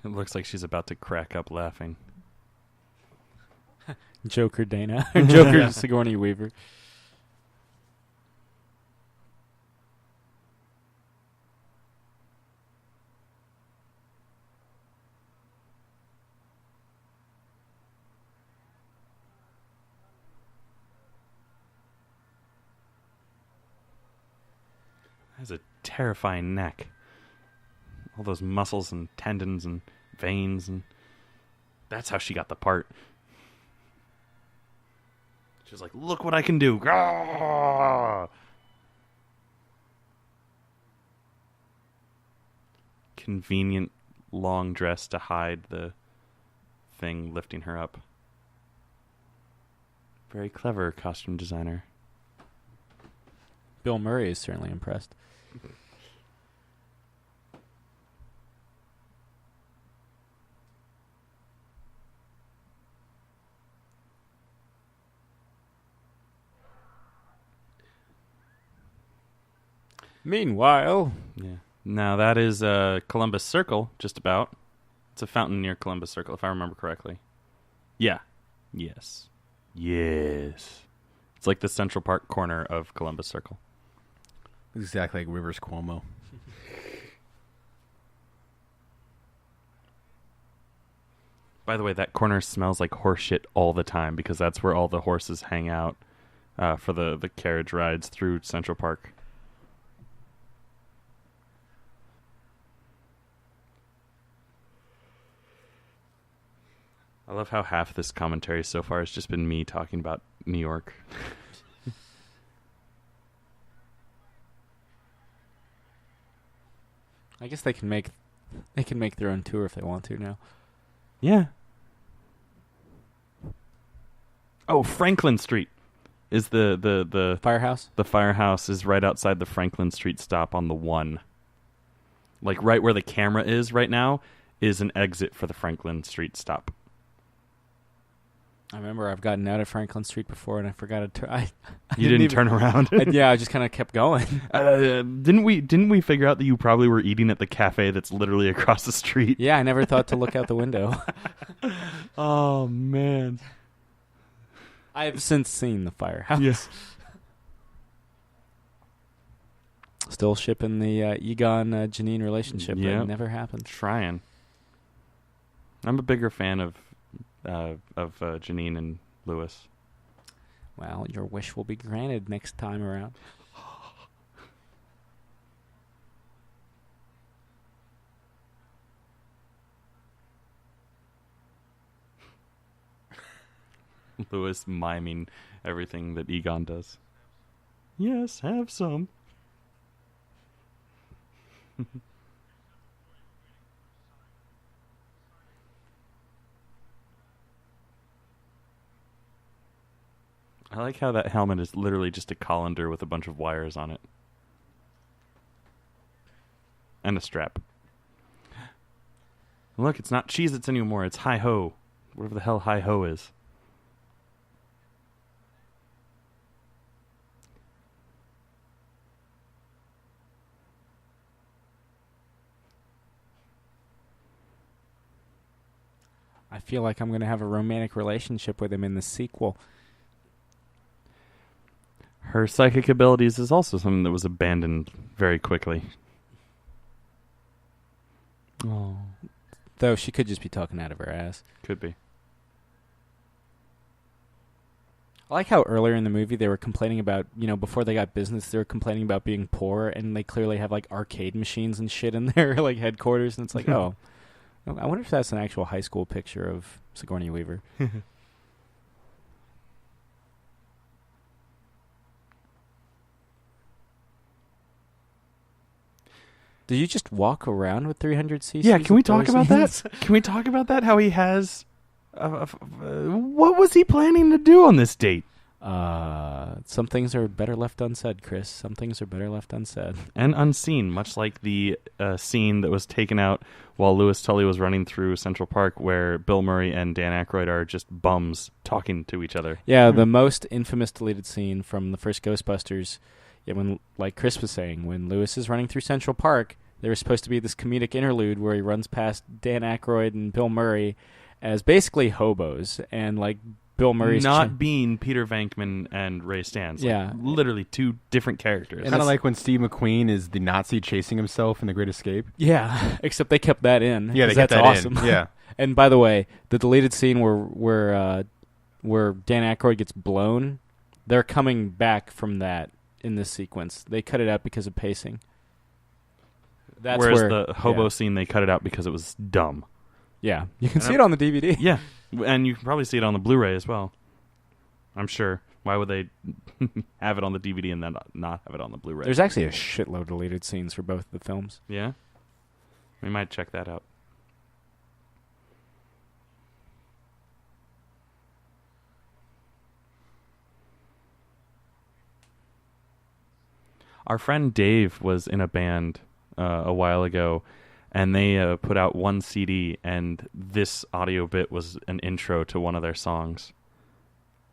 It looks like she's about to crack up laughing. Joker Dana. Joker Sigourney Weaver. That's a terrifying neck. All those muscles and tendons and veins, and that's how she got the part. She's like, look what I can do. Grrr! Convenient long dress to hide the thing lifting her up. Very clever costume designer. Bill Murray is certainly impressed. Meanwhile, Yeah. Now that is Columbus Circle, just about. It's a fountain near Columbus Circle, if I remember correctly. Yeah. Yes. Yes. It's like the Central Park corner of Columbus Circle. Exactly like Rivers Cuomo. By the way, that corner smells like horse shit all the time because that's where all the horses hang out for the carriage rides through Central Park. I love how half this commentary so far has just been me talking about New York. I guess they can make their own tour if they want to now. Yeah. Oh, Franklin Street is the Firehouse? The firehouse is right outside the Franklin Street stop on the 1. Like right where the camera is right now is an exit for the Franklin Street stop. I remember I've gotten out of Franklin Street before and I forgot to turn. You didn't turn around. Yeah, I just kind of kept going. Didn't we figure out that you probably were eating at the cafe that's literally across the street? Yeah, I never thought to look out the window. Oh man. I have since seen the firehouse. Yes. Still shipping the Egon Janine relationship. Yep. That never happened. Trying. I'm a bigger fan of Janine and Lewis. Well, your wish will be granted next time around. Lewis miming everything that Egon does. Yes, have some. I like how that helmet is literally just a colander with a bunch of wires on it. And a strap. Look, it's not Cheez-Its anymore, it's Hi-Ho. Whatever the hell Hi-Ho is. I feel like I'm going to have a romantic relationship with him in the sequel. Her psychic abilities is also something that was abandoned very quickly. Oh. Though she could just be talking out of her ass. Could be. I like how earlier in the movie they were complaining about, before they got business, they were complaining about being poor, and they clearly have, like, arcade machines and shit in their, like, headquarters, and it's like, oh. I wonder if that's an actual high school picture of Sigourney Weaver. Did you just walk around with 300 cc's? Yeah, can we talk about that? Can we talk about that? How he has... what was he planning to do on this date? Some things are better left unsaid, Chris. Some things are better left unsaid. And unseen, much like the scene that was taken out while Louis Tully was running through Central Park where Bill Murray and Dan Aykroyd are just bums talking to each other. Yeah, the most infamous deleted scene from the first Ghostbusters, when, like Chris was saying, when Louis is running through Central Park, there was supposed to be this comedic interlude where he runs past Dan Aykroyd and Bill Murray as basically hobos, and like Bill Murray's not being Peter Venkman and Ray Stantz. Yeah. Like, literally two different characters. Kind of like when Steve McQueen is the Nazi chasing himself in The Great Escape. Yeah, except they kept that in. Yeah, they kept that's that awesome. in. Yeah. And by the way, the deleted scene where Dan Aykroyd gets blown, they're coming back from that in this sequence. They cut it out because of pacing. That's Whereas where the hobo yeah. scene, they cut it out because it was dumb. Yeah, you can And see it on the DVD. Yeah, and you can probably see it on the Blu-ray as well. I'm sure. Why would they have it on the DVD and then not have it on the Blu-ray? There's actually a shitload of deleted scenes for both the films. Yeah? We might check that out. Our friend Dave was in a band a while ago, and they put out one CD, and this audio bit was an intro to one of their songs.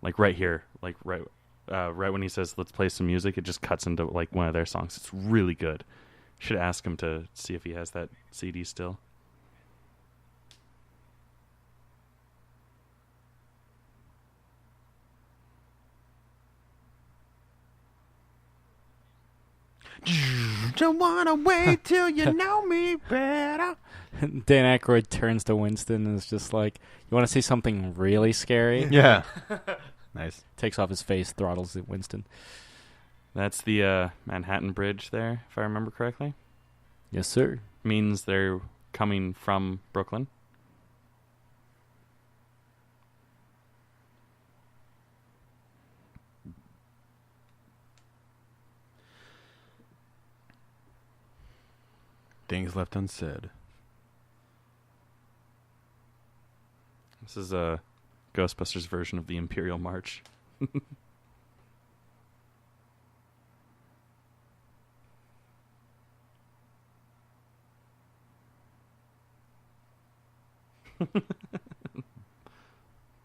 Like right here, like right when he says, "Let's play some music," it just cuts into like one of their songs. It's really good. Should ask him to see if he has that CD still. Don't wanna wait till you know me better. Dan Aykroyd turns to Winston and is just like, "You want to see something really scary?" Yeah. Nice. Takes off his face, throttles at Winston. That's the Manhattan Bridge there, if I remember correctly. Yes, sir. Means they're coming from Brooklyn. Things left unsaid. This is a Ghostbusters version of the Imperial March.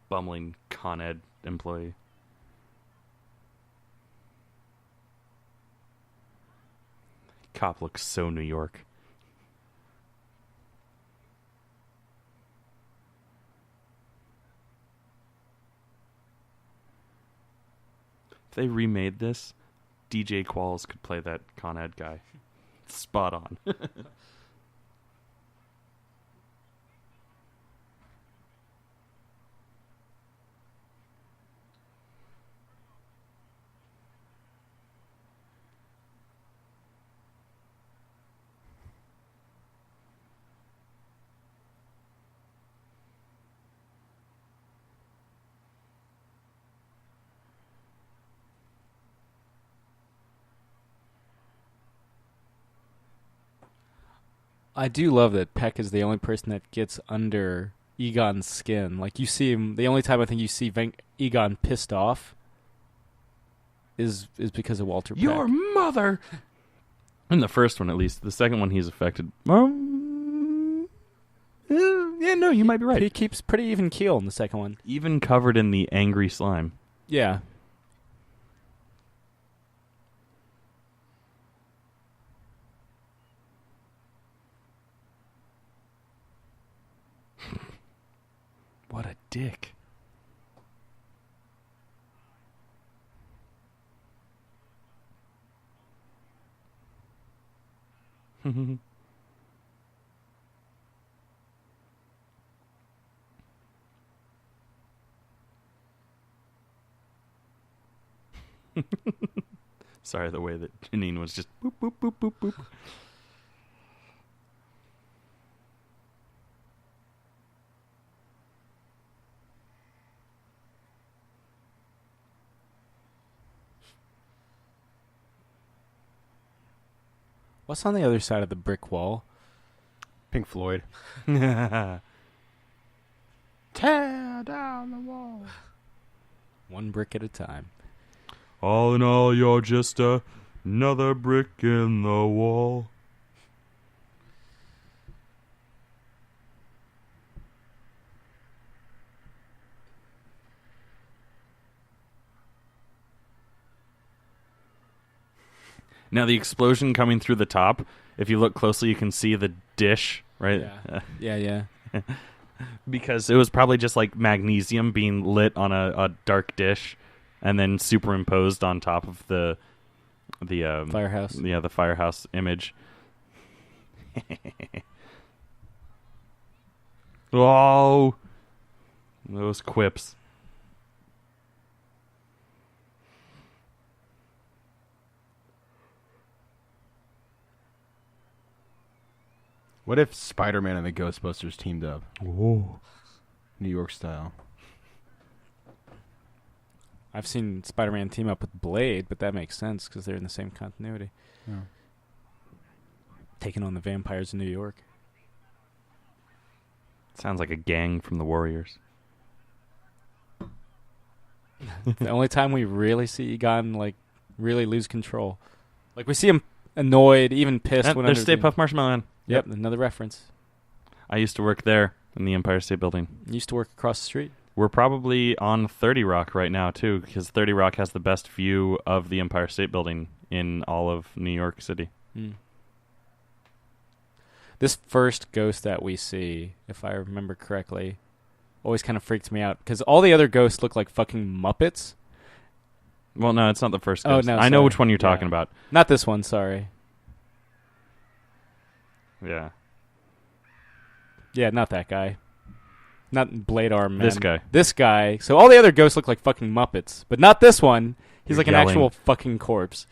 Bumbling Con Ed employee. Cop looks so New York. If they remade this, DJ Qualls could play that Con Ed guy. Spot on. I do love that Peck is the only person that gets under Egon's skin. Like, you see him, the only time I think you see Egon pissed off is because of Walter Peck. Your mother! In the first one, at least. The second one, he's affected. Yeah, no, you might be right. He keeps pretty even keel in the second one. Even covered in the angry slime. Yeah. What a dick. Sorry, the way that Janine was just boop, boop, boop, boop, boop. What's on the other side of the brick wall? Pink Floyd. Tear down the wall. One brick at a time. All in all, you're just another brick in the wall. Now, the explosion coming through the top, if you look closely, you can see the dish, right? Yeah. Because it was probably just like magnesium being lit on a dark dish and then superimposed on top of the Firehouse. Yeah, the firehouse image. Oh, those quips. What if Spider-Man and the Ghostbusters teamed up? Whoa. New York style. I've seen Spider-Man team up with Blade, but that makes sense because they're in the same continuity. Yeah. Taking on the vampires in New York. Sounds like a gang from the Warriors. The only time we really see Egon like really lose control, like we see him annoyed, even pissed. When There's Stay Puft Marshmallow Man. Yep, another reference. I used to work there in the Empire State Building. Used to work across the street. We're probably on 30 Rock right now, too, because 30 Rock has the best view of the Empire State Building in all of New York City. Mm. This first ghost that we see, if I remember correctly, always kind of freaked me out because all the other ghosts look like fucking Muppets. Well, no, it's not the first Oh, ghost. no, I know sorry. which one you're Yeah. talking about. Not this one, sorry. Yeah. Yeah, not that guy. Not Blade Arm Man. This guy. This guy. So all the other ghosts look like fucking Muppets, but not this one. He's You're like an yelling. actual fucking corpse.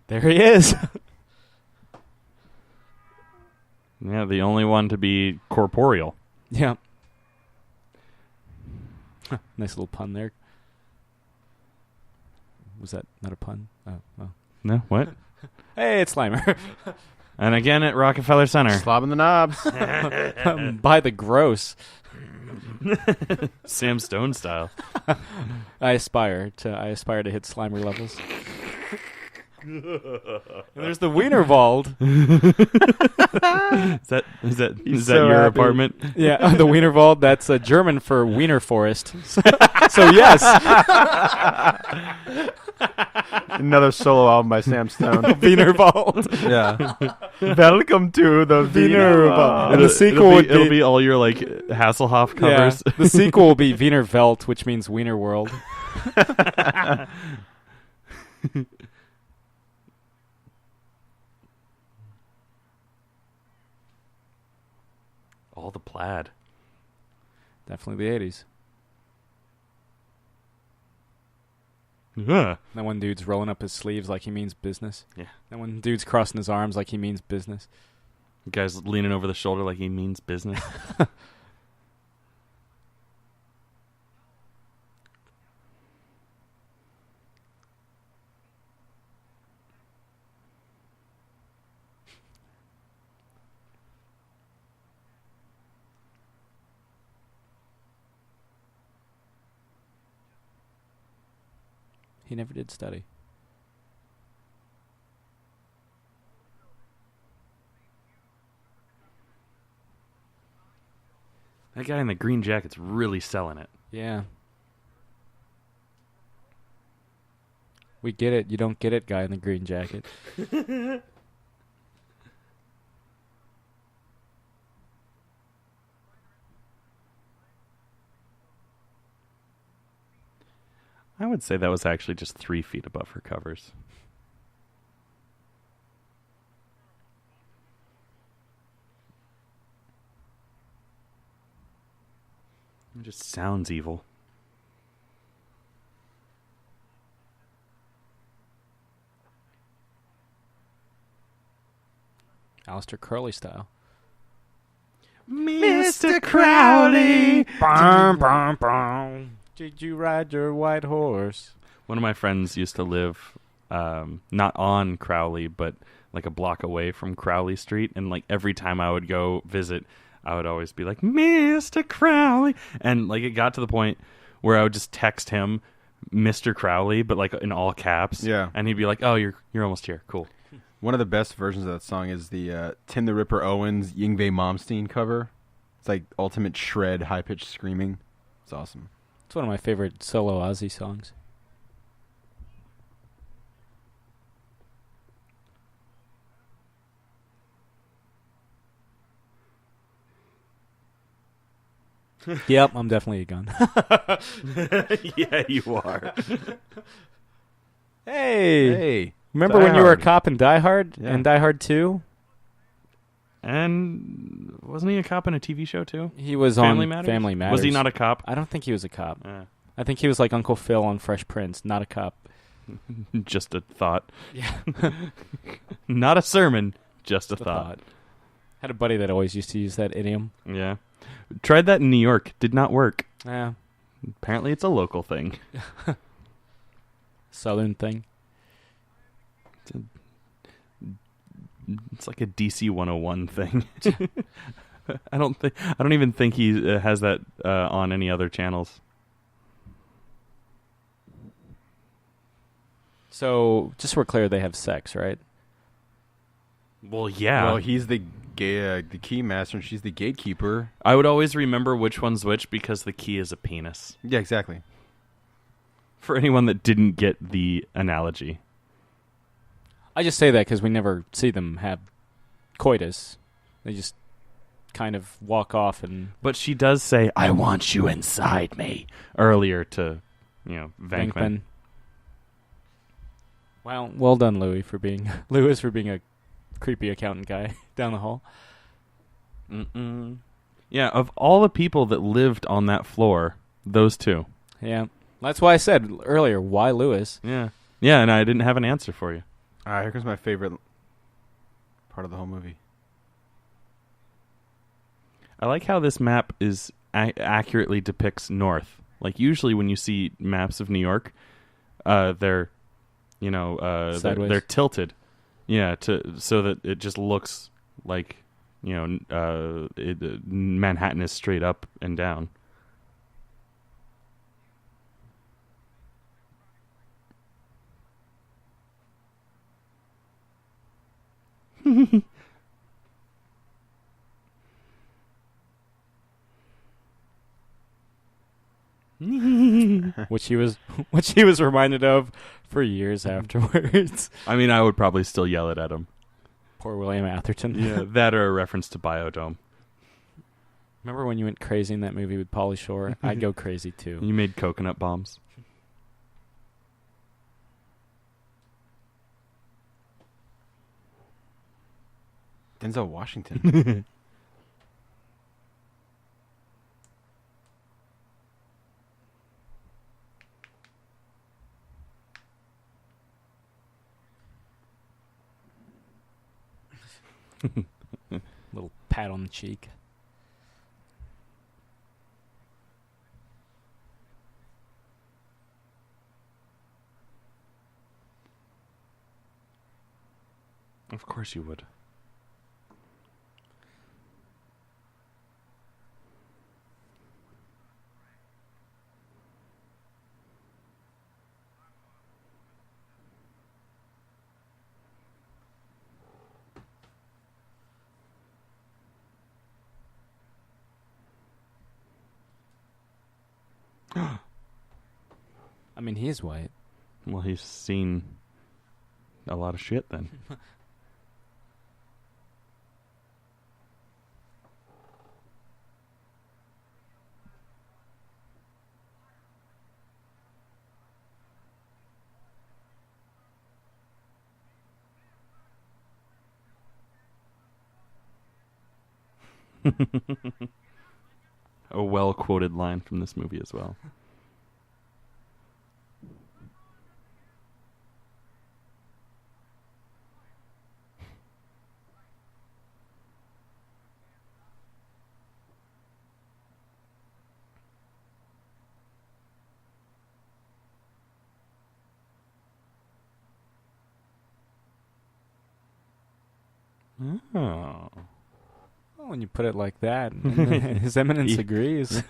There he is. Yeah, the only one to be corporeal. Yeah. Nice little pun there. Was that not a pun? Oh. No, what? Hey, it's Slimer. And again at Rockefeller Center. Slobbing the knobs. By the gross. Sam Stone style. I aspire to hit Slimer levels. And there's the Wienerwald. Is that so your happy. apartment? Yeah, the Wienerwald. That's German for Wiener Forest. So yes, Another solo album by Sam Stone. Wienerwald. Yeah. Welcome to the Wienerwald. And the sequel it'll would be, it'll be be all your like Hasselhoff covers. Yeah, the sequel will be Wiener Welt, which means Wiener World. All the plaid. Definitely the 80s. Yeah. That one dude's rolling up his sleeves like he means business. Yeah. That one dude's crossing his arms like he means business. The guy's leaning over the shoulder like he means business. He never did study. That guy in the green jacket's really selling it. Yeah. We get it. You don't get it, guy in the green jacket. I would say that was actually just 3 feet above her covers. It just sounds evil. Aleister Crowley style. Mr. Crowley! Bum, bum, bum. Did you ride your white horse? One of my friends used to live not on Crowley, but like a block away from Crowley Street. And like every time I would go visit, I would always be like, Mr. Crowley. And like it got to the point where I would just text him Mr. Crowley, but like in all caps. Yeah. And he'd be like, oh, you're almost here. Cool. One of the best versions of that song is the Tim the Ripper Owens Yngwie Malmsteen cover. It's like ultimate shred, high-pitched screaming. It's awesome. It's one of my favorite solo Ozzy songs. Yep, I'm definitely a gun. Yeah, you are. Hey, remember Die when you were a Hard. cop in Die Hard Yeah. and Die Hard 2? And wasn't he a cop in a TV show too? He was Family on Matters? Family Matters. Was he not a cop? I don't think he was a cop. Uh, I think he was like Uncle Phil on Fresh Prince, not a cop. just a thought. Yeah. Not a sermon, just a The thought. Had a buddy that always used to use that idiom. Yeah. Tried that in New York. Did not work. Yeah. Apparently it's a local thing. Southern thing. It's like a DC 101 thing. I don't even think he has that on any other channels. So, just so we're clear, they have sex, right? Well, yeah. Well, he's the the key master, and she's the gatekeeper. I would always remember which one's which because the key is a penis. Yeah, exactly. For anyone that didn't get the analogy. I just say that because we never see them have coitus. They just kind of walk off and... But she does say, "I want you inside me," earlier to, Venkman. Well done, Louis, for being a creepy accountant guy down the hall. Mm-mm. Yeah, of all the people that lived on that floor, those two. Yeah. That's why I said earlier, why Louis? Yeah. Yeah, and I didn't have an answer for you. All right, here comes my favorite part of the whole movie. I like how this map is accurately depicts north. Like, usually when you see maps of New York, they're Sideways. they're tilted. Yeah, so that it just looks like, Manhattan is straight up and down. which he was reminded of for years afterwards. I mean, I would probably still yell it at him. Poor William Atherton. Yeah, that or a reference to Biodome. Remember when you went crazy in that movie with Pauly Shore? I'd go crazy too. You made coconut bombs. Denzel Washington. Little pat on the cheek. Of course you would. I mean, he is white. Well, he's seen a lot of shit then. A well-quoted line from this movie as well. Oh. Well, when you put it like that, and His Eminence agrees.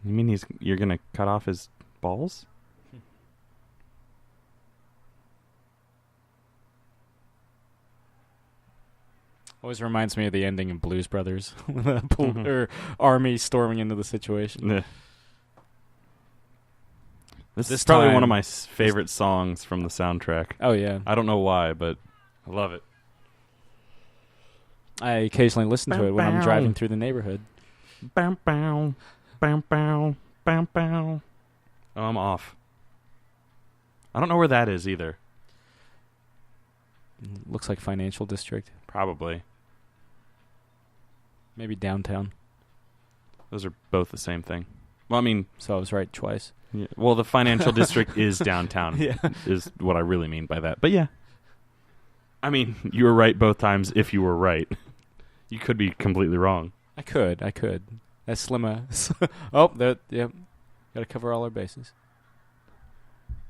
You mean you're gonna cut off his balls? Always reminds me of the ending in Blues Brothers, with the army storming into the situation. Yeah. This This is probably time- one of my favorite songs from the soundtrack. Oh yeah, I don't know why, but I love it. I occasionally listen to it when I'm driving through the neighborhood. Bow, bow, bow, bow, bow, bow. Oh, I'm off. I don't know where that is either. Looks like financial district. Probably. Maybe downtown. Those are both the same thing. Well, I mean, So I was right twice. yeah, well, the financial district is downtown. Yeah. Is what I really mean by that. But yeah, I mean, you were right both times. If you were right, you could be completely wrong. I could. That's slim. Oh, there. Yep. Got to cover all our bases.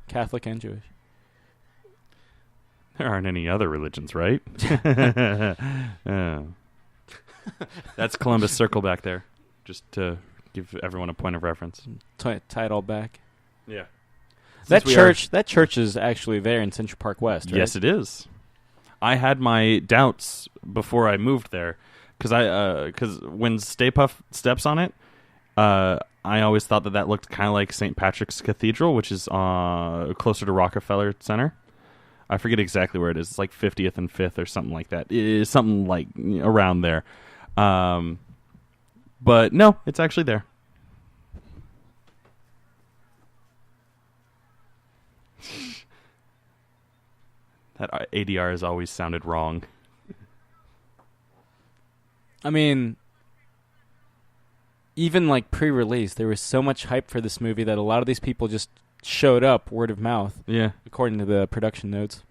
Catholic and Jewish. There aren't any other religions, right? That's Columbus Circle back there, just to give everyone a point of reference. Tie it all back. Yeah. That church is actually there in Central Park West, right? Yes, it is. I had my doubts before I moved there, because when Stay Puft steps on it, I always thought that looked kind of like St. Patrick's Cathedral, which is closer to Rockefeller Center. I forget exactly where it is. It's like 50th and 5th or something like that. It is something like around there. But no, it's actually there. That ADR has always sounded wrong. I mean, even like pre-release, there was so much hype for this movie that a lot of these people just showed up word of mouth, Yeah. according to the production notes.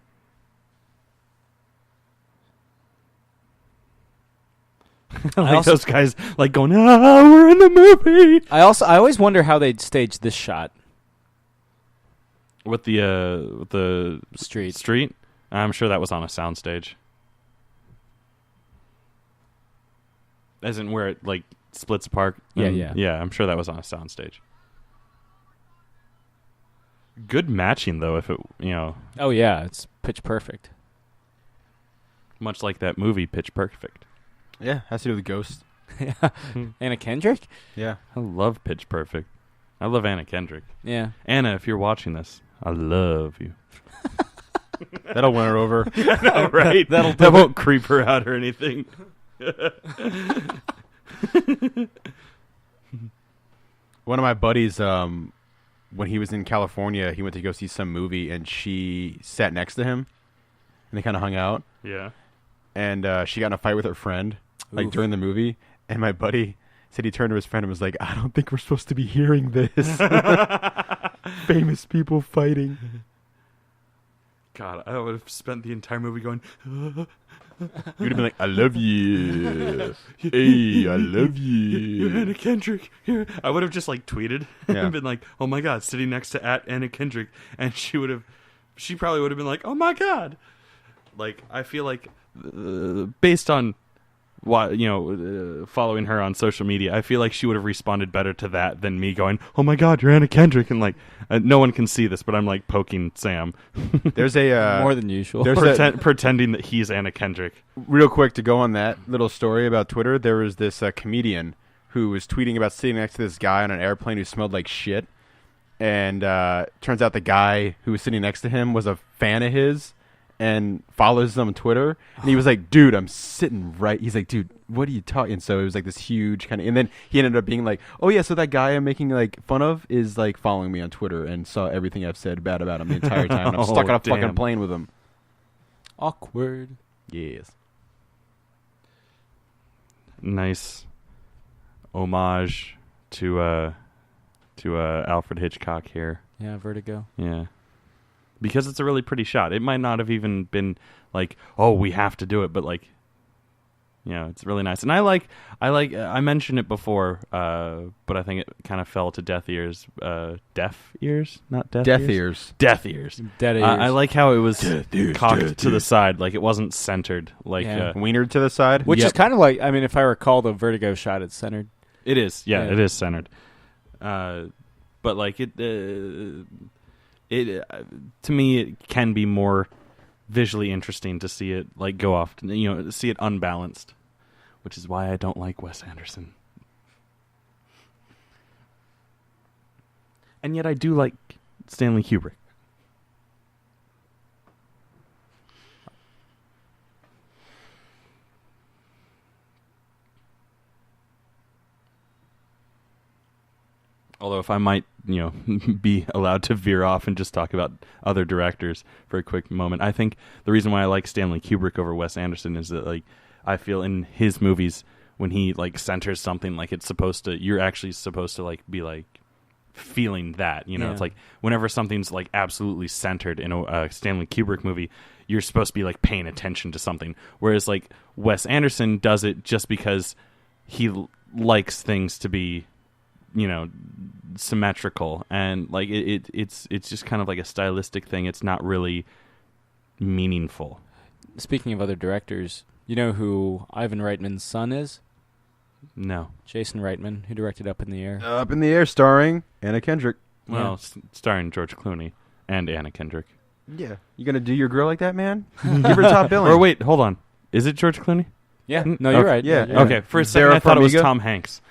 Like those guys like going, we're in the movie. I always wonder how they'd stage this shot. With the Street. I'm sure that was on a soundstage. As in where it like splits apart. Yeah, and- yeah. Yeah, I'm sure that was on a soundstage. Good matching though, if it Oh yeah, it's pitch perfect. much like that movie Pitch Perfect. Yeah, has to do with Ghost. Yeah. Anna Kendrick? Yeah. I love Pitch Perfect. I love Anna Kendrick. Yeah. Anna, if you're watching this, I love you. That'll win her over. No, right? That won't creep her out or anything. One of my buddies, when he was in California, he went to go see some movie, and she sat next to him, and they kind of hung out. Yeah. And she got in a fight with her friend, like Oof. during the movie. And my buddy said he turned to his friend and was like, "I don't think we're supposed to be hearing this." Famous people fighting. God, I would have spent the entire movie going, You'd have been like, "I love you. Hey, I love you." Anna Kendrick. Here. I would have just like tweeted Yeah. and been like, "Oh my God," sitting next to @Anna Kendrick, and she probably would have been like, "Oh my God." Like, I feel like based on what following her on social media, I feel like she would have responded better to that than me going, "Oh my God, you're Anna Kendrick," and like no one can see this, but I'm like poking Sam. There's a More than usual. there's pretending that he's Anna Kendrick. real quick to go on that little story about Twitter. There was this comedian who was tweeting about sitting next to this guy on an airplane who smelled like shit, and turns out the guy who was sitting next to him was a fan of his and follows him on Twitter. And he was like, "Dude, I'm sitting right." He's like, "Dude, what are you talking?" So it was like this huge kind of, and then he ended up being like, "Oh yeah, so that guy I'm making like fun of is like following me on Twitter and saw everything I've said bad about him the entire time. And I'm stuck on a fucking damn. plane with him." Awkward. Yes. Nice homage to Alfred Hitchcock here. Yeah, Vertigo. Yeah. Because it's a really pretty shot. It might not have even been like, "Oh, we have to do it," but like, it's really nice. And I mentioned it before, but I think it kind of fell to deaf ears. Deaf ears? Not deaf Death ears? ears. Deaf ears. Dead ears. I like how it was ears, cocked death to the ears. side, like it wasn't centered. Like Yeah. Wiener to the side. Which Yep. is kind of like, I mean, if I recall the Vertigo shot, it's centered. it is. Yeah, Yeah. it is centered. But like it to me, it can be more visually interesting to see it like go off, see it unbalanced, which is why I don't like Wes Anderson. And yet I do like Stanley Kubrick. Although, if I might, be allowed to veer off and just talk about other directors for a quick moment, I think the reason why I like Stanley Kubrick over Wes Anderson is that, like, I feel in his movies when he like centers something, like it's supposed to, you're actually supposed to like be like feeling that, It's like whenever something's like absolutely centered in a Stanley Kubrick movie, you're supposed to be like paying attention to something. Whereas like Wes Anderson does it just because he likes things to be, symmetrical, and like it's just kind of like a stylistic thing. It's not really meaningful. Speaking of other directors, you know who Ivan Reitman's son is? No. Jason Reitman, who directed Up in the Air. Up in the Air, starring Anna Kendrick. Well, starring George Clooney and Anna Kendrick. Yeah. You gonna do your girl like that, man? Give her top billing. Or wait, hold on. Is it George Clooney? Yeah. No, you're right. Yeah. You're right. Okay, for a second I thought it was Tom Hanks.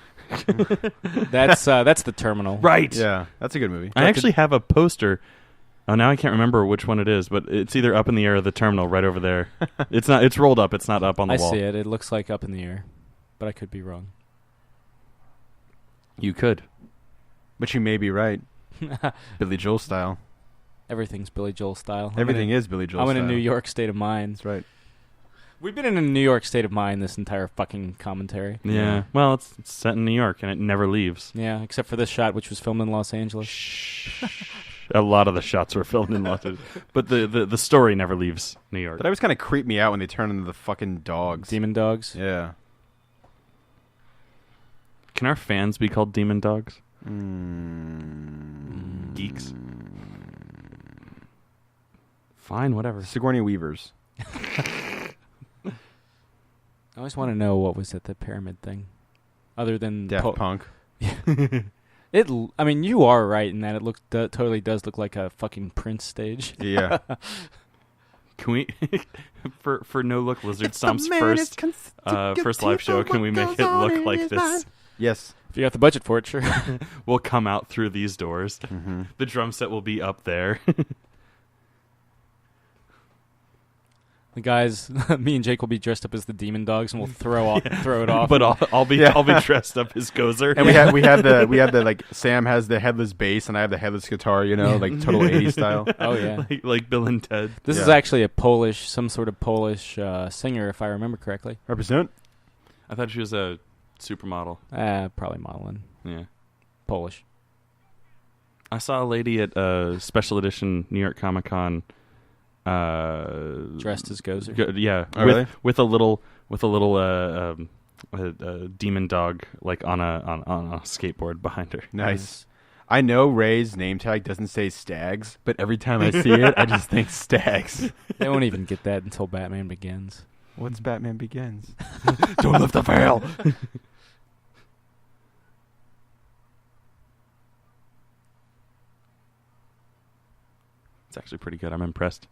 That's The Terminal. Right. Yeah, that's a good movie. I actually have a poster. Oh, now I can't remember which one it is, but it's either Up in the Air or The Terminal right over there. It's not. It's rolled up. It's not up on the wall. I see it. It looks like Up in the Air, but I could be wrong. You could. But you may be right. Billy Joel style. Everything's Billy Joel style. Everything is Billy Joel style. I'm in a New York state of mind. That's right. We've been in a New York state of mind this entire fucking commentary. Yeah. Well, it's set in New York, and it never leaves. Yeah, except for this shot, which was filmed in Los Angeles. A lot of the shots were filmed in Los Angeles. But the story never leaves New York. That always kind of creeped me out when they turn into the fucking dogs. Demon dogs? Yeah. Can our fans be called demon dogs? Geeks. Fine, whatever. Sigourney Weavers. I always want to know what was at the pyramid thing, other than Daft Punk. I mean, you are right in that it totally does look like a fucking Prince stage. Yeah. Can we, for No Look Lizard Stomp's first live show, can we make it look like this? Yes. If you got the budget for it, sure. We'll come out through these doors. Mm-hmm. The drum set will be up there. The guys, me and Jake will be dressed up as the demon dogs, and we'll throw it off. But I'll be dressed up as Gozer. And we have the like Sam has the headless bass and I have the headless guitar, like total 80s style. Oh yeah, like Bill and Ted. This is actually some sort of Polish singer, if I remember correctly. Represent. I thought she was a supermodel. Probably modeling. Yeah, Polish. I saw a lady at special edition New York Comic Con. Dressed as Gozer. Yeah, oh, really? with a little demon dog like on a skateboard behind her. Nice. I know Ray's name tag doesn't say Stags, but every time I see it, I just think Stags. They won't even get that until Batman Begins. What's Batman Begins? Don't lift the veil. It's actually pretty good. I'm impressed.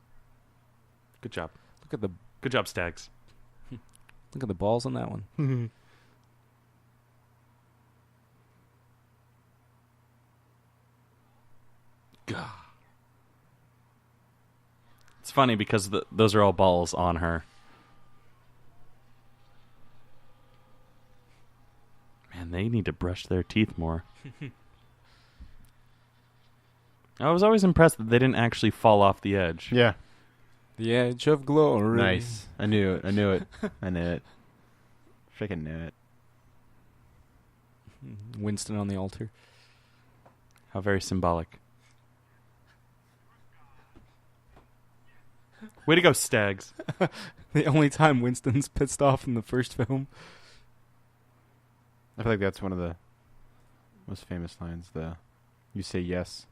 Good job. Good job, Stags. Look at the balls on that one. It's funny because those are all balls on her. Man, they need to brush their teeth more. I was always impressed that they didn't actually fall off the edge. Yeah. The edge of glory. Nice. I knew it. I knew it. Freaking knew it. Winston on the altar. How very symbolic. Way to go, Stags. The only time Winston's pissed off in the first film. I feel like that's one of the most famous lines. You say yes.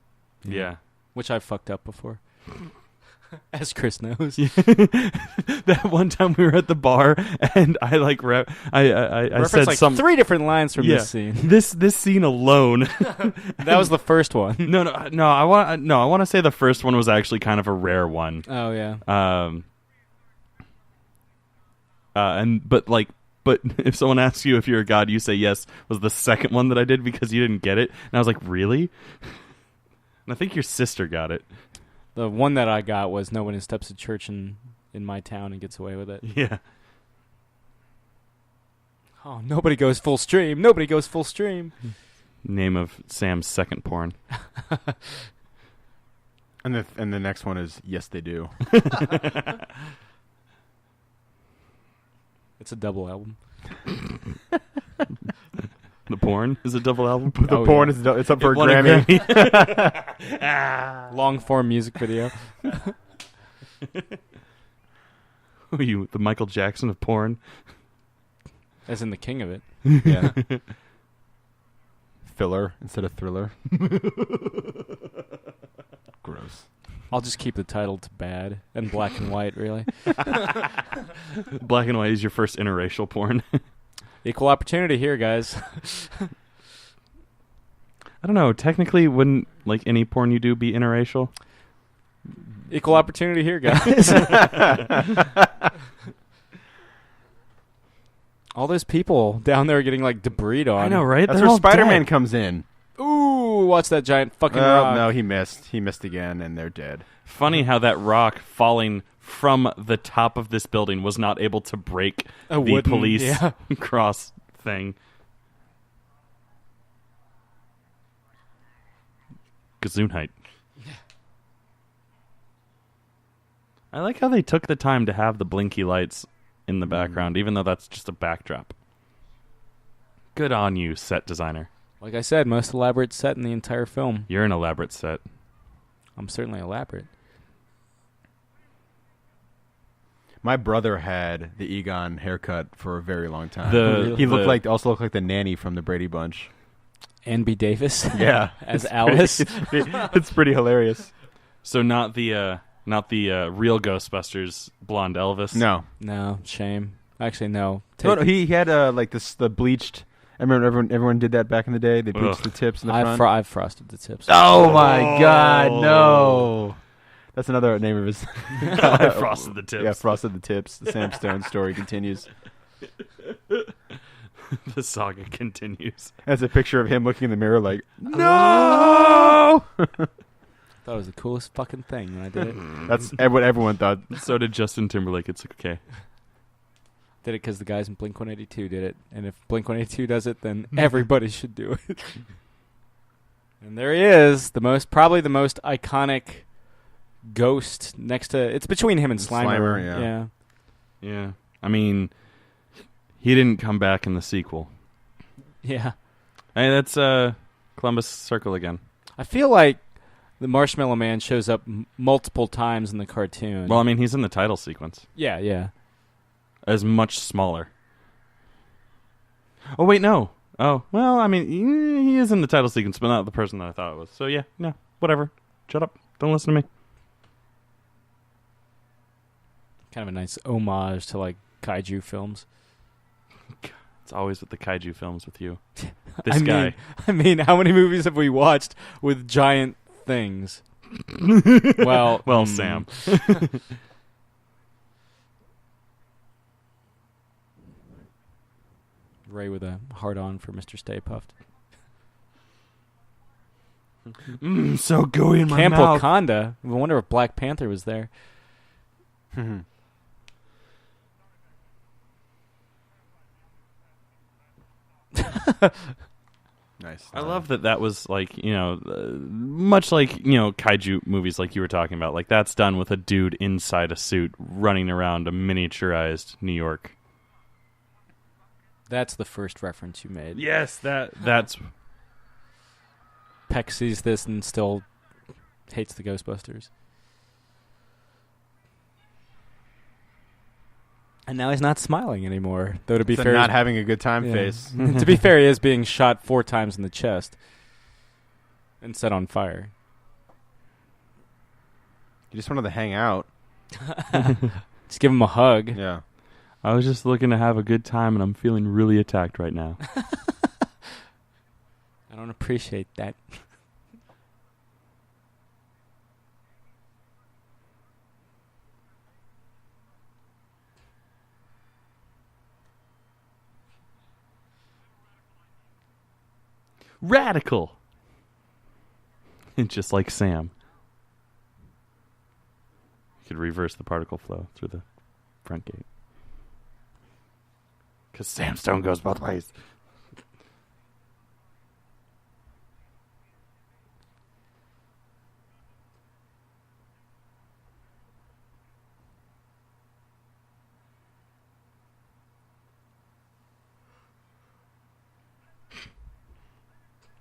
Yeah. Which I've fucked up before. As Chris knows. That one time we were at the bar and I like I said like some 3 different lines from this scene. This scene alone. That was the first one. No. I want to say the first one was actually kind of a rare one. Oh yeah. But if someone asks you if you're a god, you say yes. Was the second one that I did because you didn't get it, and I was like, really? And I think your sister got it. The one that I got was no one who steps to church in my town and gets away with it. Yeah. Oh, nobody goes full stream. Nobody goes full stream. Name of Sam's second porn. And the next one is Yes They Do. It's a double album. The porn is a double album. The porn is it's up for a won a Grammy. Long form music video. Who are you, the Michael Jackson of porn? As in the king of it. Yeah. Filler instead of thriller. Gross. I'll just keep the title to bad and black and white, really. Black and white is your first interracial porn. Equal opportunity here, guys. I don't know. Technically, wouldn't like any porn you do be interracial? Equal opportunity here, guys. All those people down there getting like debris on. I know, right? That's They're where all Spider-Man dead. comes in. Ooh, watch that giant fucking rock. No, he missed. He missed again, and they're dead. Funny how that rock falling from the top of this building was not able to break the wooden- police yeah. cross thing. Gesundheit. I like how they took the time to have the blinky lights in the background, even though that's just a backdrop. Good on you, set designer. Like I said, most elaborate set in the entire film. You're an elaborate set. I'm certainly elaborate. My brother had the Egon haircut for a very long time. The- he the- also looked like the nanny from the Brady Bunch. Ann B. Davis. Yeah, As It's Alice. it's pretty hilarious. So not the real Ghostbusters blonde Elvis. No, No, shame. Actually, no. no, he had the bleached. I remember everyone did that back in the day. They bleached Ugh. the tips in the I've front. I've frosted the tips. Oh my God, no! That's another name of his. I frosted the tips. Yeah, frosted the tips. The Sam Stone story continues. The saga continues. That's a picture of him looking in the mirror like, no! Thought it was the coolest fucking thing when I did it. That's what everyone thought. So did Justin Timberlake. It's okay. Did it because the guys in Blink-182 did it. And if Blink-182 does it, then everybody should do it. And there he is. Probably the most iconic ghost next to... It's between him and Slimer. Slimer, yeah. Yeah. I mean, he didn't come back in the sequel. Yeah. Hey, that's Columbus Circle again. I feel like the Marshmallow Man shows up multiple times in the cartoon. Well, I mean, he's in the title sequence. Yeah. As much smaller. Oh, wait, no. Oh, well, I mean, he is in the title sequence, but not the person that I thought it was. So, yeah, no, whatever. Shut up. Don't listen to me. Kind of a nice homage to, like, kaiju films. It's always with the kaiju films with you. This guy. I mean, how many movies have we watched with giant things? Well, Sam. Ray with a hard-on for Mr. Stay Puffed. So gooey in my Camp mouth. Wakanda. I wonder if Black Panther was there. Nice. I love that was like, much like, kaiju movies like you were talking about. Like, that's done with a dude inside a suit running around a miniaturized New York. That's the first reference you made. Yes, that's... Peck sees this and still hates the Ghostbusters. And now he's not smiling anymore. Though to be It's a fair, not having a good time face. to be fair, he is being shot 4 times in the chest and set on fire. You just wanted to hang out. Just give him a hug. Yeah. I was just looking to have a good time, and I'm feeling really attacked right now. I don't appreciate that. Radical! Just like Sam. You could reverse the particle flow through the front gate. Because Sam Stone goes both ways.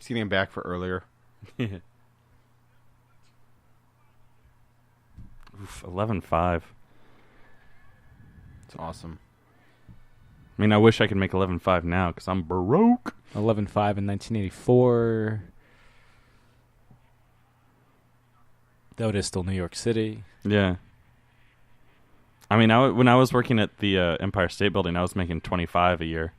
He's getting back for earlier. Oof, 11.5. It's awesome. I mean, I wish I could make 11.5 now because I'm broke. 11.5 in 1984. Though it is still New York City. Yeah. I mean, when I was working at the Empire State Building, I was making 25 a year.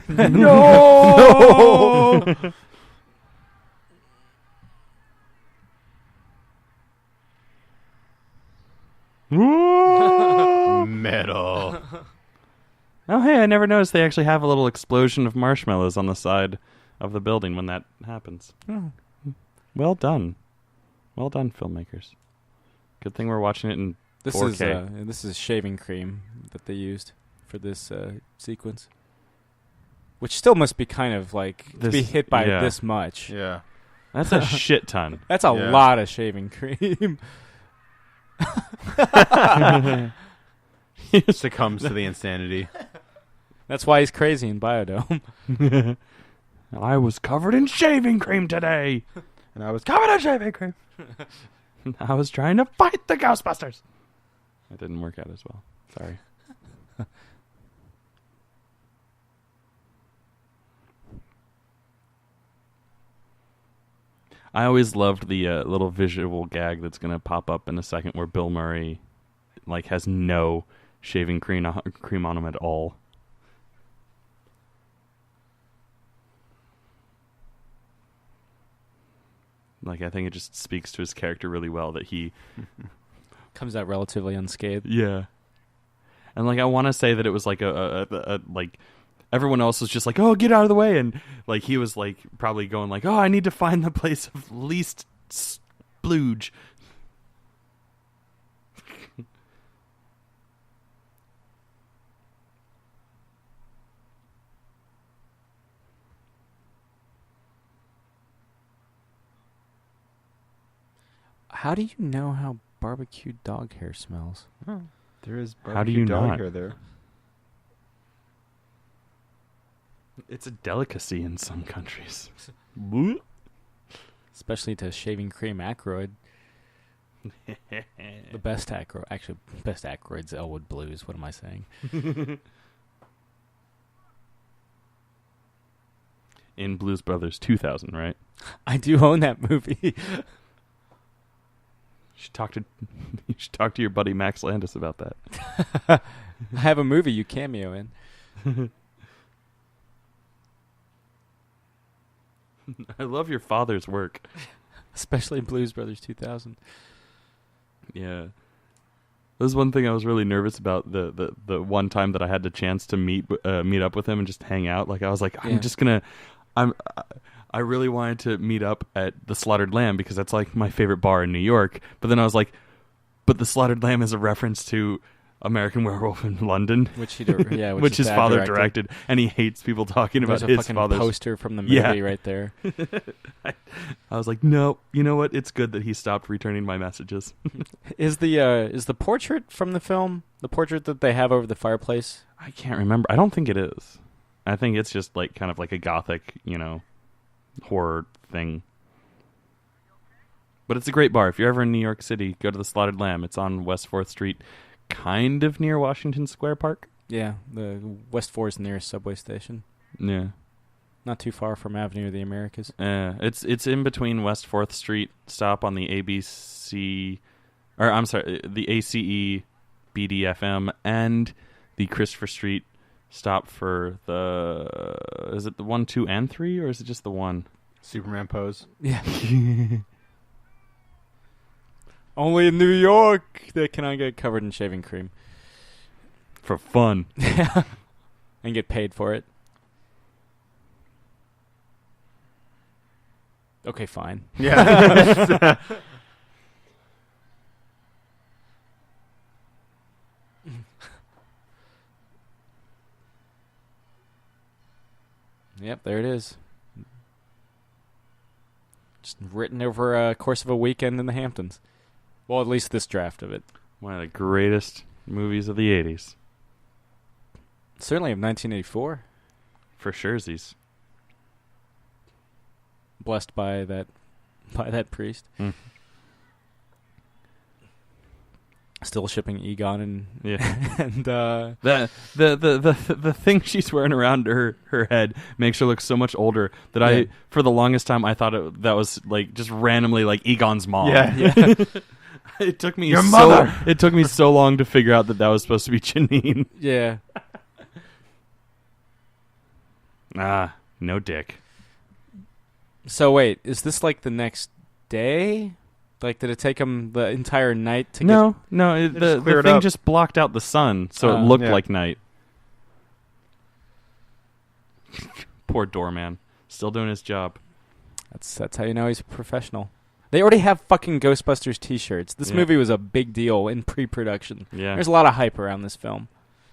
No! Metal. Oh, hey, I never noticed they actually have a little explosion of marshmallows on the side of the building when that happens. Oh. Well done. Well done, filmmakers. Good thing we're watching it in This 4K. This is shaving cream that they used for this sequence. Which still must be kind of like to be hit by this much. Yeah. That's a shit ton. That's a lot of shaving cream. Succumbs to the insanity. That's why he's crazy in Biodome. I was covered in shaving cream today. And I was covered in shaving cream. I was trying to fight the Ghostbusters. That didn't work out as well. Sorry. I always loved the little visual gag that's going to pop up in a second where Bill Murray like has no shaving cream on him at all. Like, I think it just speaks to his character really well that he comes out relatively unscathed. Yeah. And like I want to say that it was like a like everyone else was just like, "Oh, get out of the way." And like he was like probably going like, "Oh, I need to find the place of least splooge." How do you know how barbecued dog hair smells? Oh, there is How do you dog not? hair there. It's a delicacy in some countries. Especially to shaving cream Ackroyd. The best Ackroyd. Actually, best Ackroyd's Elwood Blues. What am I saying? In Blues Brothers 2000, right? I do own that movie. You should talk to your buddy Max Landis about that. I have a movie you cameo in. I love your father's work. Especially Blues Brothers 2000. Yeah. That was one thing I was really nervous about the one time that I had the chance to meet up with him and just hang out. Like I was like, I really wanted to meet up at the Slaughtered Lamb because that's like my favorite bar in New York. But then I was like, but the Slaughtered Lamb is a reference to American Werewolf in London, which his father directed, and he hates people talking about There's his father's poster from the movie right there. I was like, no, you know what? It's good that he stopped returning my messages. Is the portrait from the film the portrait that they have over the fireplace? I can't remember. I don't think it is. I think it's just like kind of like a gothic, horror thing. But it's a great bar. If you're ever in New York City, go to the Slaughtered Lamb. It's on West 4th Street, kind of near Washington Square Park. Yeah, the West 4 is the nearest subway station. Yeah. Not too far from Avenue of the Americas. It's in between West 4th Street stop on the ABC, or I'm sorry, the ACE BDFM and the Christopher Street stop for is it the 1, 2, and 3, or is it just the 1? Superman pose. Yeah. Only in New York they cannot get covered in shaving cream. For fun. Yeah. And get paid for it. Okay, fine. Yeah. Yep, there it is. Just written over a course of a weekend in the Hamptons. Well, at least this draft of it. One of the greatest movies of the 80s. Certainly of 1984. For surezies. Blessed by that priest. Mm. Still shipping Egon and Yeah. and The thing she's wearing around her head makes her look so much older that Yeah. I, for the longest time, I thought that was like just randomly like Egon's mom. Yeah. It took me Your mother. It took me so long to figure out that was supposed to be Janine. yeah. No dick. So wait, is this like the next day? Like, did it take them the entire night to No, They the just cleared thing up. just blocked out the sun, so it looked Yeah. like night. Poor doorman, still doing his job. That's how you know he's a professional. They already have fucking Ghostbusters T-shirts. This Yeah. movie was a big deal in pre-production. Yeah, There's a lot of hype around this film,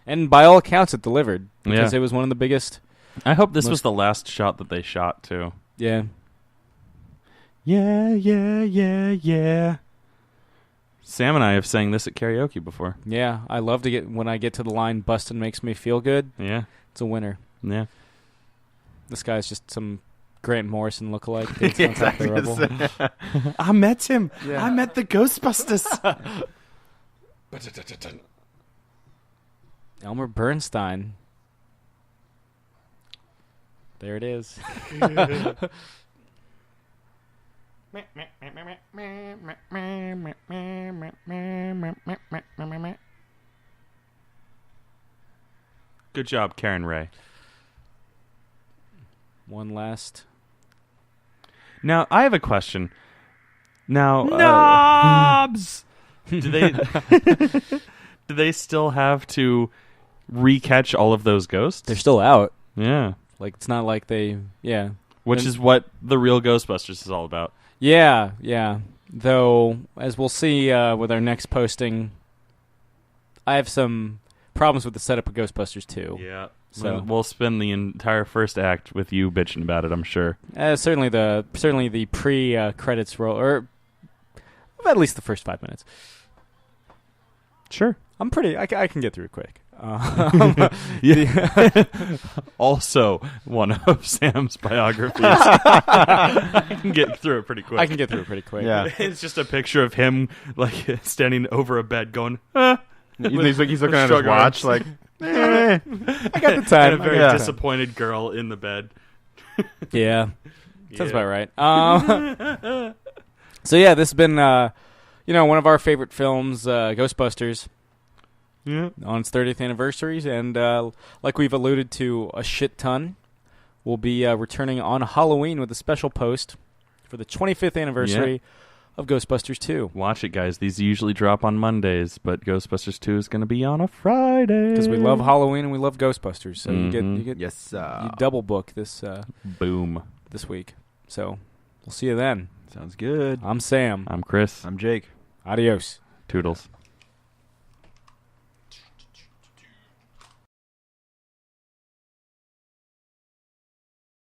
and by all accounts, it delivered because Yeah. it was one of the biggest. I hope this most- was the last shot that they shot too. Yeah, Yeah. Sam and I have sang this at karaoke before. yeah. I love to get when I get to the line "Bustin' makes me feel good." Yeah, It's a winner. yeah. This guy's just some Grant Morrison lookalike. Dancing on top of the rubble. I met him. Yeah. I met the Ghostbusters. Elmer Bernstein. There it is. Good job, Karen Ray. One last. Now, I have a question. Now, Knobs. do they do they still have to recatch all of those ghosts? They're still out. Yeah, Like, it's not like they. Yeah. which And- is what the real Ghostbusters is all about. Yeah. Though, as we'll see with our next posting, I have some problems with the setup of Ghostbusters 2. Yeah. So- So we'll spend the entire first act with you bitching about it, I'm sure. Certainly the pre-credits roll, or at least the first 5 minutes. Sure. I'm pretty. I can get through it quick. Also, one of Sam's biographies. I can get through it pretty quick. I can get through it pretty quick. Yeah. It's just a picture of him like standing over a bed going, He's looking at his Shrug watch arms. like, I got the time. and a very Yeah. disappointed girl in the bed. Yeah. Sounds Yeah. about right. So yeah, this has been one of our favorite films, Ghostbusters, Yeah. on its 30th anniversary, and like we've alluded to a shit ton, we'll be returning on Halloween with a special post for the 25th anniversary of Ghostbusters 2. Watch it, guys. These usually drop on Mondays, but Ghostbusters 2 is going to be on a Friday. Because we love Halloween and we love Ghostbusters, so you get yes, you double book this Boom. this week. So we'll see you then. sounds good. I'm Sam. I'm Chris. I'm Jake. Adios. Toodles.